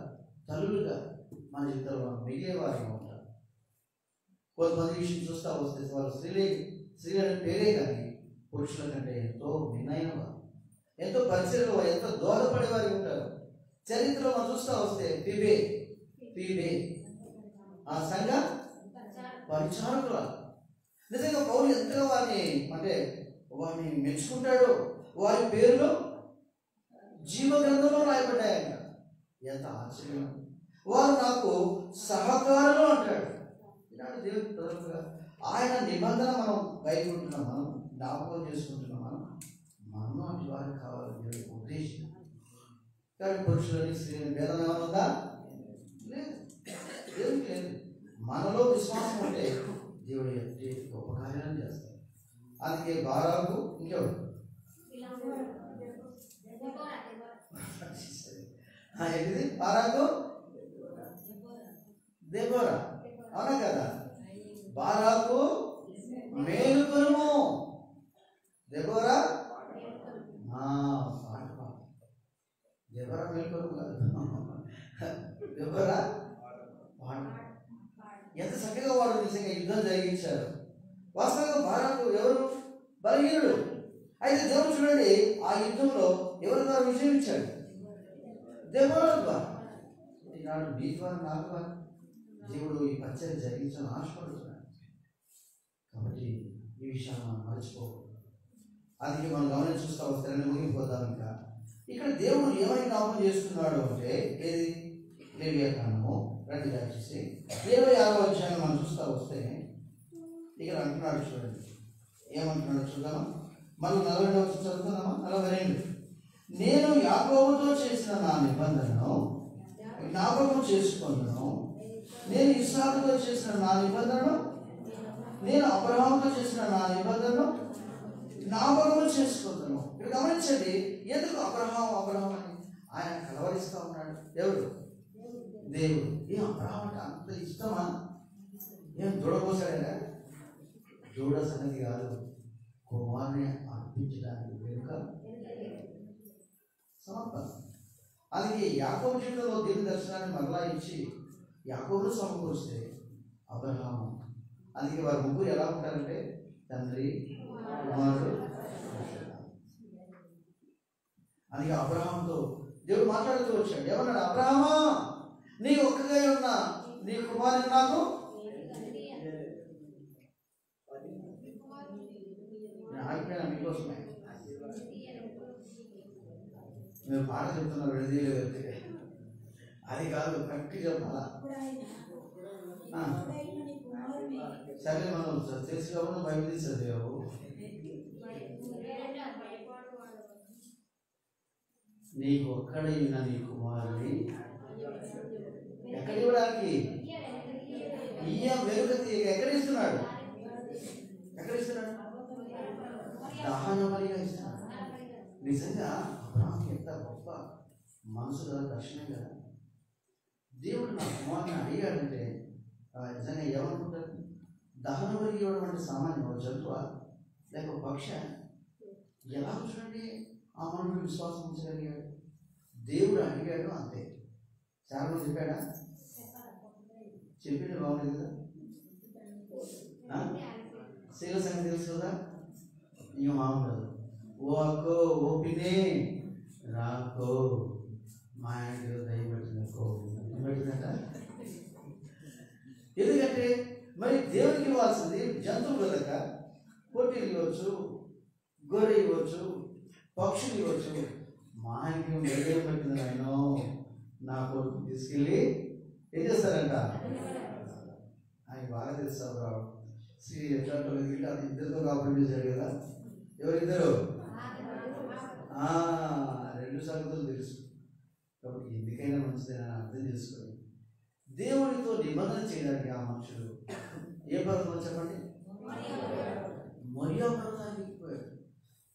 తల్లులుగా మన జీవితంలో మిగిలే వారిగా ఉంటారు. కొంతమంది విషయం చూస్తూ వస్తే వాళ్ళు స్త్రీలని పేరే కానీ పురుషుల కంటే ఎంతో భిన్నైన వారు, ఎంతో పరిచయంలో ఎంతో దోహదపడే వారి ఉంటారు. చరిత్రలో మనం చూస్తూ వస్తే ఫీబే ఆ సంఘ పరిచారకుల. నిజంగా పౌలు ఎంతగా వారిని మెచ్చుకుంటాడో, వారి పేర్లు జీవ గ్రంథంలో రాయబడ్డాయంట. ఎంత ఆశ్చర్యం! వారు నాకు సహకారులు అంటాడు. ఇలాంటి దేవుడి ప్రజలుగా ఆయన నిబంధన మనం గైకుంటున్నాం, మనం జ్ఞాపకం చేసుకుంటున్నాం, మనం అటు వారికి కావాలి దేవుడి ఉద్దేశం. కానీ పురుషులని స్త్రీలని భేదం ఏమైనా ఉందా? లేదు, దేవుడికి లేదు. మనలో విశ్వాసం ఉంటే దేవుడు గొప్ప కార్యాలను చేస్తాడు. అందుకే బారాకు ఇంకెవడు ఏంటిది? బారాకు దెబోరా, అవునా కదా? బారాకు మేలుకొనుము, దెబోరా దెబోరా మేలుకొనుము కాదు, దెబోరా ఎంత చక్కగా వాడు నిజంగా యుద్ధం జరిగించారు. వాస్తవంగా బారాకు ఎవరు? బలహీనుడు. అయితే దేవుడు చూడండి, ఆ యుద్ధంలో ఎవరి ద్వారా విజయం ఇచ్చాడు? దెబోరా ద్వారా. ఈనాడు నీ ద్వారా, నా ద్వారా దేవుడు ఈ పరిచయం జరిగించాలని ఆశపడుతున్నాడు. కాబట్టి ఈ విషయాన్ని మనం మర్చిపోకూడదు. అందుకే మనం గమనించి చూస్తూ వస్తారని ముగిపోతాం. ఇంకా ఇక్కడ దేవుడు ఏమని జ్ఞాపకం చేస్తున్నాడు అంటే, ఏది లేవియాకాండము రండి దయచేసి 26వ అధ్యాయం మనం చూస్తా వస్తే ఇక్కడ అంటున్నాడు చూడండి, ఏమంటున్నాడు చూద్దామా. మనం 42వ చదువుతున్నామా. 42. నేను యాకోబుతో చేసిన నా నిబంధనను జ్ఞాపకం చేసుకున్నాను, నేను ఇస్సాకుతో చేసిన నా నిబంధనను, నేను అబ్రహాముతో చేసిన నా నిబంధనను జ్ఞాపకం చేసుకుంటాను. ఇక్కడ గమనించండి, ఎందుకు అబ్రహాం అని ఆయన కలవరిస్తూ ఉన్నాడు. ఎవరు? దేవుడు. ఏ అబ్రహాం అంటే అంత ఇష్టమా? ఏం దూడకోసాడా? దూడ సంగతి కాదు, కుమారుని అర్పించడానికి వెనుక సమర్పణ. అందుకే యాకోబు జీవితంలో దేవుని దర్శనాన్ని మరలా ఇచ్చి యాకోబును సమకూరిస్తే అబ్రహాము, అందుకే వారి ముగ్గురు ఎలా ఉంటారంటే తండ్రి, కుమారుడు. అందుకే అబ్రహాంతో దేవుడు మాట్లాడుతూ వచ్చాడు. ఏమన్నాడు? అబ్రహామా, నీ ఒక్కగా ఉన్న నీ కుమారుని నాకు. ఆగిపోయినా మీకోసమే. మీరు పాట చెప్తున్నారు, విడదీయలేదు. అది కాదు, కరెక్ట్ చెప్పాలా. సరే, మనం తెలిసి కాబట్టి బైబిల్ తీసి చదివావు. నీకు ఒక్కడైన నీ కుమారుని ఎక్కడ ఇవ్వడానికి వెనుక ఎక్కడ ఇస్తున్నాడు? ఎక్కడ ఇస్తున్నాడు? దహన బలిగా ఇస్తున్నాడు. నిజంగా అబ్రహాము ఎంత గొప్ప మనసు కదా, దర్శనం కదా. దేవుడు నా కుమారుని అడిగాడంటే నిజంగా ఏమనుకుంటారు? దహన బలి ఇవ్వడం అంటే సామాన్య జంతువా లేక పక్ష? ఎలా చూడండి ఆ మనుషుడు విశ్వాసం ఉంచగలిగాడు. దేవుడు అడిగాడు అంతే. చాలా మంది చెప్పాడా? చెప్పింది బాగుంది కదా. శీల సంగతి తెలుసు కదా. ఇక మామూలు ఓ అక్కో, ఓ పినే రాకో, మా ఇంటిలో దయ్యం పెట్టిందక్కో పెట్టిందట. ఎందుకంటే మరి దేవుడికి ఇవ్వాల్సింది జంతువులు కనుక పొట్టేలు ఇవ్వచ్చు, గొర్రె ఇవ్వచ్చు, పక్షులు ఇవ్వచ్చు. మా ఇంట్లో దయ్యం పెట్టింది ఆయన నా కొడుకు తీసుకెళ్ళి ఏం చేస్తారంట? ఆయన బాగా తెలుస్తారు రావు. శ్రీ ఎట్లా ఇద్దరితో కాపురం చేశాడు కదా. ఎవరిద్దరు? 2 సంగతులు తెలుసు. కాబట్టి ఎందుకైనా మంచిదని అర్థం చేసుకొని దేవుడితో నిబంధన చేయడానికి ఆ మనుషులు ఏ పర్వతం చెప్పండి? మొరియా పర్వతానికి ఎక్కిపోయాడు.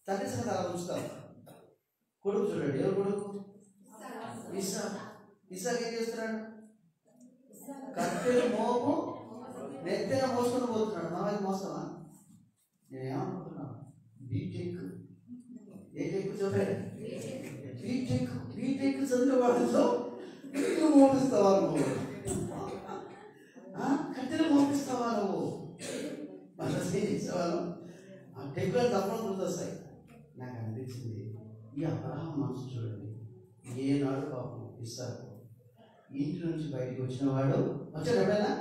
తండ్రి సంగతి అలా ఉంచుతారు. కొడుకు చూడండి, ఎవరు కొడుకు? ఇస్సాకు. ఇస్సాకు ఏం చేస్తున్నాడు? కట్టెలు మోపు నెత్తెన మోసుకొని పోతున్నాడు. మనం అది మోస్తామా? నేనేమనుకుంటున్నాను, బీటెక్ ఏ టెక్ చెప్పాడు? బీటెక్ చదివే వాళ్ళతో కట్టెలు మోపిస్తావా నువ్వు? కట్టెలు మోపిస్తావా నువ్వు? మన చేసేవాళ్ళు ఆ టెక్లో తప్పని గుర్తొస్తాయి. నాకు అనిపించింది, ఈ అబ్రహాం మనసు చూడండి. ఏనాడు పాపం ఇస్సాకు ఇంటి నుంచి బయటకు వచ్చిన వాడు వచ్చాడు. ఎప్పుడైనా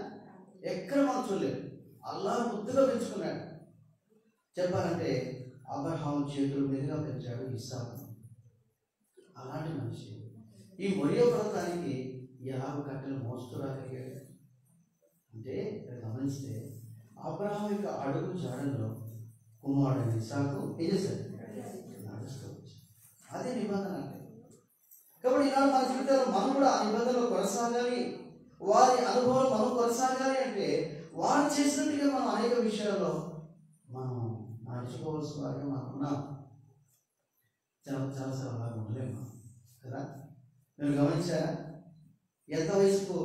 ఎక్కడ మనం చూడలేదు. అల్లా ముద్దుగా పెంచుకున్నాడు. చెప్పాలంటే అబ్రహాం చేతుల మీదుగా పెంచాడు ఇస్సాకు. అలాంటి మనిషి ఈ మొరియా పర్వతానికి ఎలా కట్టెలు మోస్తూ రాగలిగాడు అంటే ఇక్కడ గమనిస్తే అబ్రహాం యొక్క అడుగు జాడలో కుమారుడు ఇస్సాకు ఏం చేశాడు? నడుస్తూ వచ్చాడు. అదే నిబంధన అంటే. కాబట్టి ఈనాడు మన జీవితంలో మనం కూడా ఆ నిబంధనలో కొనసాగాలి. వారి అనుభవం మనం కొనసాగాలి అంటే వారు చేసినట్టుగా మనం అనేక విషయాల్లో మనం నడుచుకోవాల్సిన వారిగా మనం ఉన్నాం. చాలా అలాగా ఉండలేము కదా. మీరు గమనించారా? ఎంత వయసుకు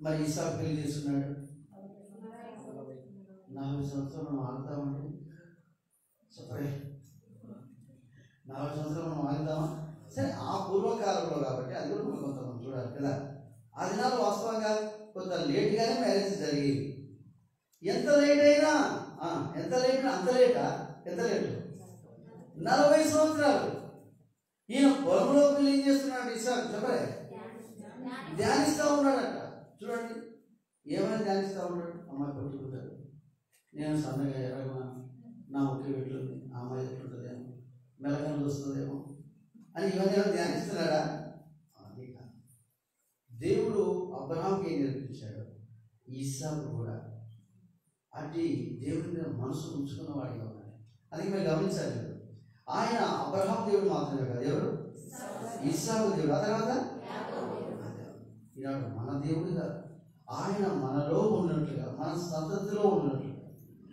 మరి ఇస్సాకు పెళ్లి చేసుకున్నాడు? 40 సంవత్సరాలు మనం ఆగుతామండి. చెప్పరే, 40 సంవత్సరాలు మనం ఆగుతామా? సరే, ఆ పూర్వకాలంలో కాబట్టి అది కూడా మనం కొంతమంది చూడాలి కదా. ఆ దినాలు వాస్తవంగా కొంత లేట్గానే మ్యారేజ్ జరిగేది. ఎంత లేట్ అయినా అంత లేటా? ఎంత లేటు? 40 సంవత్సరాలు. ఈయన పొలంలో పెళ్లి ఏం చేస్తున్నాడు ఇస్సాకు? చెప్పరే, ధ్యానిస్తూ ఉన్నాడట. చూడండి, ఏమైనా ధ్యానిస్తూ ఉన్నాడు. అమ్మాయి కొట్టుకుంటాడు, నేను సన్నగా ఎరగనా, నా ఒకే పెట్టుంది, ఆ అమ్మాయి ఎట్లుంటుందేమో, మెలకలు వస్తుందేమో అని ఇవన్నీ ధ్యానిస్తున్నాడా? అది కాదు. దేవుడు అబ్రహాంకి ఏం నేర్పించాడు, ఇస్సాకు కూడా అట్టి దేవుడి మీద మనసు ఉంచుకున్న వాడిగా ఉన్నాడు. అందుకే మీరు గమనించాలి, ఆయన అబ్రహాం దేవుడు మాత్రమే కాదు, ఎవరు ఇస్సాకు దేవుడు, ఆ తర్వాత ఈనాడు మన దేవుడిగా ఆయన మనలో ఉన్నట్లుగా, మన సంతతిలో ఉన్నట్లుగా.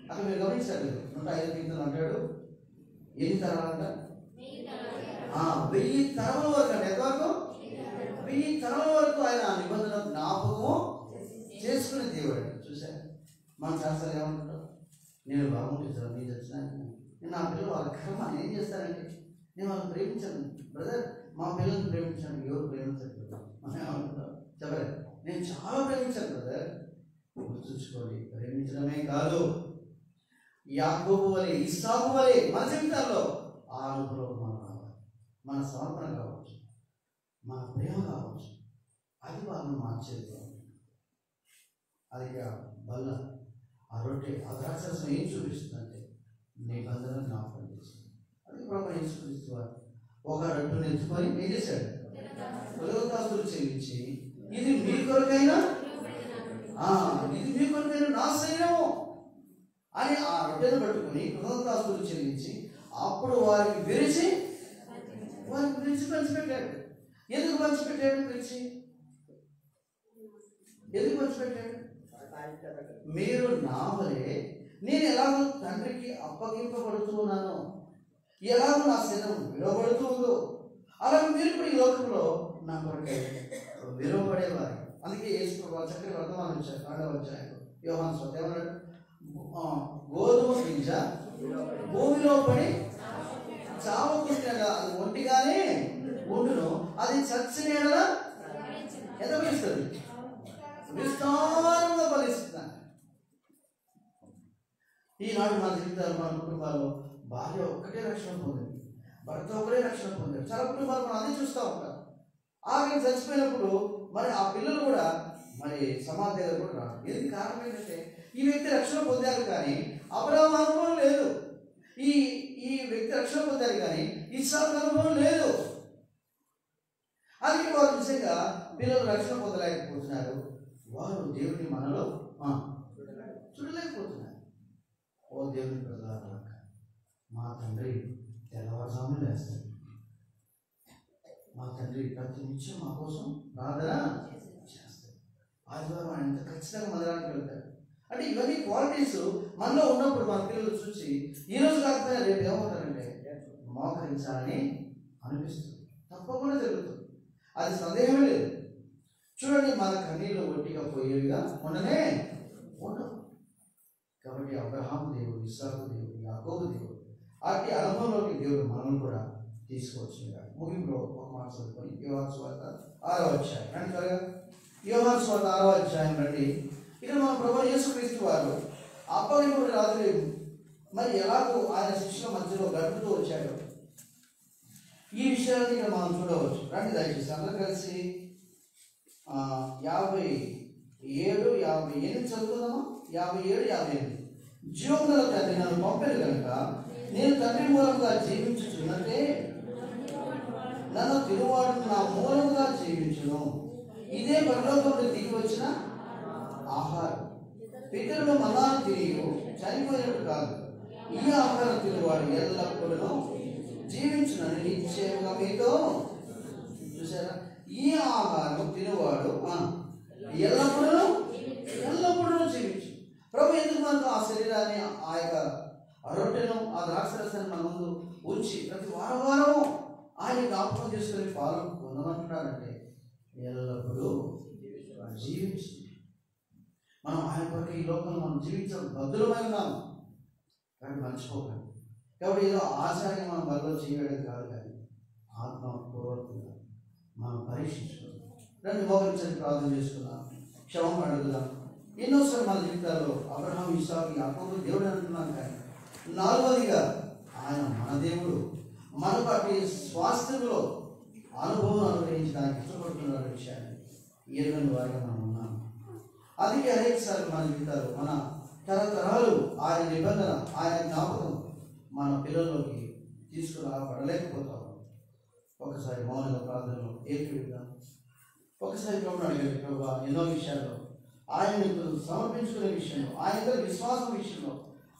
అక్కడ మీరు గమనించాలి, 105 కీర్తనలు అంటాడు, ఎన్ని తరాలంట, 1000 తరముల వరకు అంటే ఎంతవరకు, 1000 తరముల వరకు ఆయన నిబంధన జ్ఞాపకము చేసుకునే దేవుడు. చూసారు మన శాస్త్రాలు ఏమంటారు, నేను బాగుంటుంది మీరు వచ్చినాక నేను నా పిల్లలు వాళ్ళ కర్మ ఏం చేస్తానంటే నేను వాళ్ళని ప్రేమించాను బ్రదర్, మా పిల్లల్ని ప్రేమించాను. ఎవరు ప్రేమించారు మనం ఏమంటున్నాం చెప్పలేదు, నేను చాలా ప్రేమించాను బ్రదర్. గుర్తుంచుకోండి, ప్రేమించడమే కాదు, యాకోబు వలె ఇస్సాకు వలె మన జీవితాల్లో ఆ అనుభవం మనం రావాలి. మన సమర్పణ కావచ్చు, మన ప్రేమ కావచ్చు, అది వాళ్ళని మార్చేది. అది బల్ల, ఆ రొట్టె, ఆ ద్రాక్షరసం ఏం చూపిస్తుందంటే నిబంధన జ్ఞాపకం చేస్తుంది. అది ప్రభు యేసుక్రీస్తు వారు ఒక రొట్టెను ఎత్తుకొని ఏం చేశాడు, కృతజ్ఞతాస్తుతులు చెల్లించి ఇది మీ కొరకైనా నా శరీరము అని ఆ రొట్టెను పట్టుకుని కృతజ్ఞతాస్తుతులు చెల్లించి అప్పుడు వారికి విరిచి పంచిపెట్టాడు. ఎందుకు పంచిపెట్టాడు? ఎందుకు పంచిపెట్టాడు? మీరు నా వలె నేను ఎలాగో తండ్రికి అప్పగింపబడుతూ ఉన్నాను, ఎలాగో నా శరీరం విలువబడుతూ ఉందో అలాగే మీరు కూడా ఈ లోకంలో నా కొరకే విలువబడేవారు. అందుకే యేసు ప్రభు చక్కటి వర్తమానం ఇచ్చారు. 2వ అధ్యాయంలో యోహాను సువార్త ఏమన్నాడు, గోధుమ గింజ భూమిలో పడి చావకుండగా అది ఒంటిగానే ఉండును, అది చచ్చిన ఎడల ఎంత ఫలిస్తుంది, విస్తారంగా ఫలిస్తుంది. ఈనాడు మన జీవితాలు, మన కుటుంబాల్లో భార్య ఒక్కటే రక్షణ పొందింది, భర్త ఒకటే రక్షణ పొందారు. చాలా కుటుంబాలు మనం అదే చూస్తూ ఉంటాం. ఆఖరి చచ్చిపోయినప్పుడు మరి ఆ పిల్లలు కూడా మరి సమాధి దగ్గర కూడా రాదు. ఎందుకు కారణం ఏంటంటే ఈ వ్యక్తి రక్షణ పొందారు కానీ అబ్రహాము అనుభవం లేదు, ఈ వ్యక్తి రక్షణ పొందారు కానీ ఇస్సాకు అనుభవం లేదు. అందుకే వారు నిజంగా పిల్లలు రక్షణ పొందలేకపోతున్నారు, వారు దేవుడిని మనలో చూడలేకపోతున్నారు. ఓ దేవుని ప్రజలారా, మా తండ్రి తెల్లవారుజామున లేస్తాడు, మా తండ్రి ప్రతి నిత్యం మా కోసం ప్రార్థన చేస్తాడు. ఆదివారం ఆయన ఎంత ఖచ్చితంగా మందిరానికి వెళ్తాడు. అంటే ఇవన్నీ క్వాలిటీస్ మనలో ఉన్నప్పుడు మన పిల్లలు చూసి ఈరోజు కాకపోయినా రేపు ఏమవుతారంటే మోకరించాలని అనిపిస్తుంది, తప్పకుండా జరుగుతుంది, అది సందేహమే లేదు. చూడండి, మన కన్నీళ్ళు ఒట్టిగా పోయేవిగా ఉండనే ఉండవు. కాబట్టి అబ్రహాము దేవుడు, ఇస్సాకు దేవుడు, యాకోబు దేవుడు, అట్టి అనుభవంలోకి దేవుడు మనల్ని కూడా తీసుకోవచ్చు. ముగింపులో ఒక మాట చదువుకొని యోహాను సువార్త 6వ అధ్యాయం రండి త్వరగా. యోహాను సువార్త 6వ అధ్యాయం రండి. ఇక్కడ మన ప్రభువు యేసుక్రీస్తు వారు అప్పగింపుడు రాత్రి మరి ఎలాగో ఆయన శిష్యుల మధ్యలో గడుపుతూ వచ్చాడు, ఈ విషయాన్ని ఇక్కడ మనం చూడవచ్చు. రండి దయచేసి అందరూ కలిసి 57, 58 చదువుకుందామా. 57, 58. జీవముల తండ్రి నన్ను పంపాడు కనుక నేను తండ్రి మూలంగా జీవించుచున్నట్టే నన్ను తిరువాడు నా మూలంగా జీవించును. ఇదే పరలోకం నుండి దిగి వచ్చిన ఆహారం. పితరులు మన్నాను తిరిగి చనిపోయినట్టు కాదు, ఈ ఆహారం తిరువాడు ఎల్లప్పుడూ జీవించునని నిశ్చయంగా మీతో. చూసారా, ఈ ఆహారం తిరువాడు ఎల్లప్పుడూ జీవించు. ప్రభు ఎందుకు మనకు ఆ శరీరాన్ని, ఆ యొక్క రొట్టెను, ఆ ద్రాక్షరసాన్ని మన ముందు ఉంచి ప్రతి వారం ఆయన జ్ఞాపకం చేసుకుని పాలు పొందమంటున్నాడంటే ఎల్లప్పుడూ జీవించి మనం ఆయన కొరకు ఈ లోకంలో మనం జీవించడం బద్దులమై ఉన్నాము. కానీ మర్చిపోకండి, కాబట్టి ఏదో ఆచార్యం మనం బలలో చేయడం కాదు, కానీ ఆత్మపూర్వకంగా మనం పరీక్షించుకుందాం. రండి మోకరించని ప్రార్థన చేసుకుందాం, క్షమాపణ అడుగుదాం. ఎన్నోసార్లు మన జీవితాల్లో అబ్రహాము, ఇస్సాకు, యాకోబు దేవుడు అంటున్నాం, కానీ 4వదిగా ఆయన మన దేవుడు, మన పాటి స్వాస్థ్యంలో అనుభవం అనుగ్రహించడానికి ఇష్టపడుతున్న విషయాన్ని ఎరుగని వారిగా మనం ఉన్నాం. అందుకే అనేకసార్లు మన జీవితాలు, మన తరతరాలు ఆయన నిబంధన, ఆయన జ్ఞాపకం మన పిల్లల్లోకి తీసుకురాబడలేకపోతాం. ఒకసారి మౌనంగా ప్రార్థనలో ఏకీవిద్దాం. ఒకసారి ప్రభుని అడిగాడు, ప్రభా ఎన్నో విషయాల్లో ఆయనకు సమర్పించుకునే విషయంలో, ఆయన విశ్వాసం విషయంలో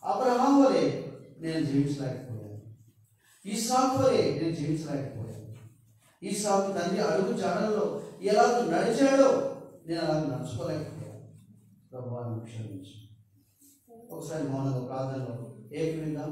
అబ్రహాము వలె నేను జీవించలేకపోయాను, ఇస్సాకు వలె నేను జీవించలేకపోయాను, ఇస్సాకు తండ్రి అడుగు జాడల్లో ఎలా నడిచాడో నేను అలా నడుచుకోలేకపోయాను. ప్రభువా నన్ను క్షమించు. ఒకసారి మౌనంగా ప్రార్థనలో ఏకమైందాం.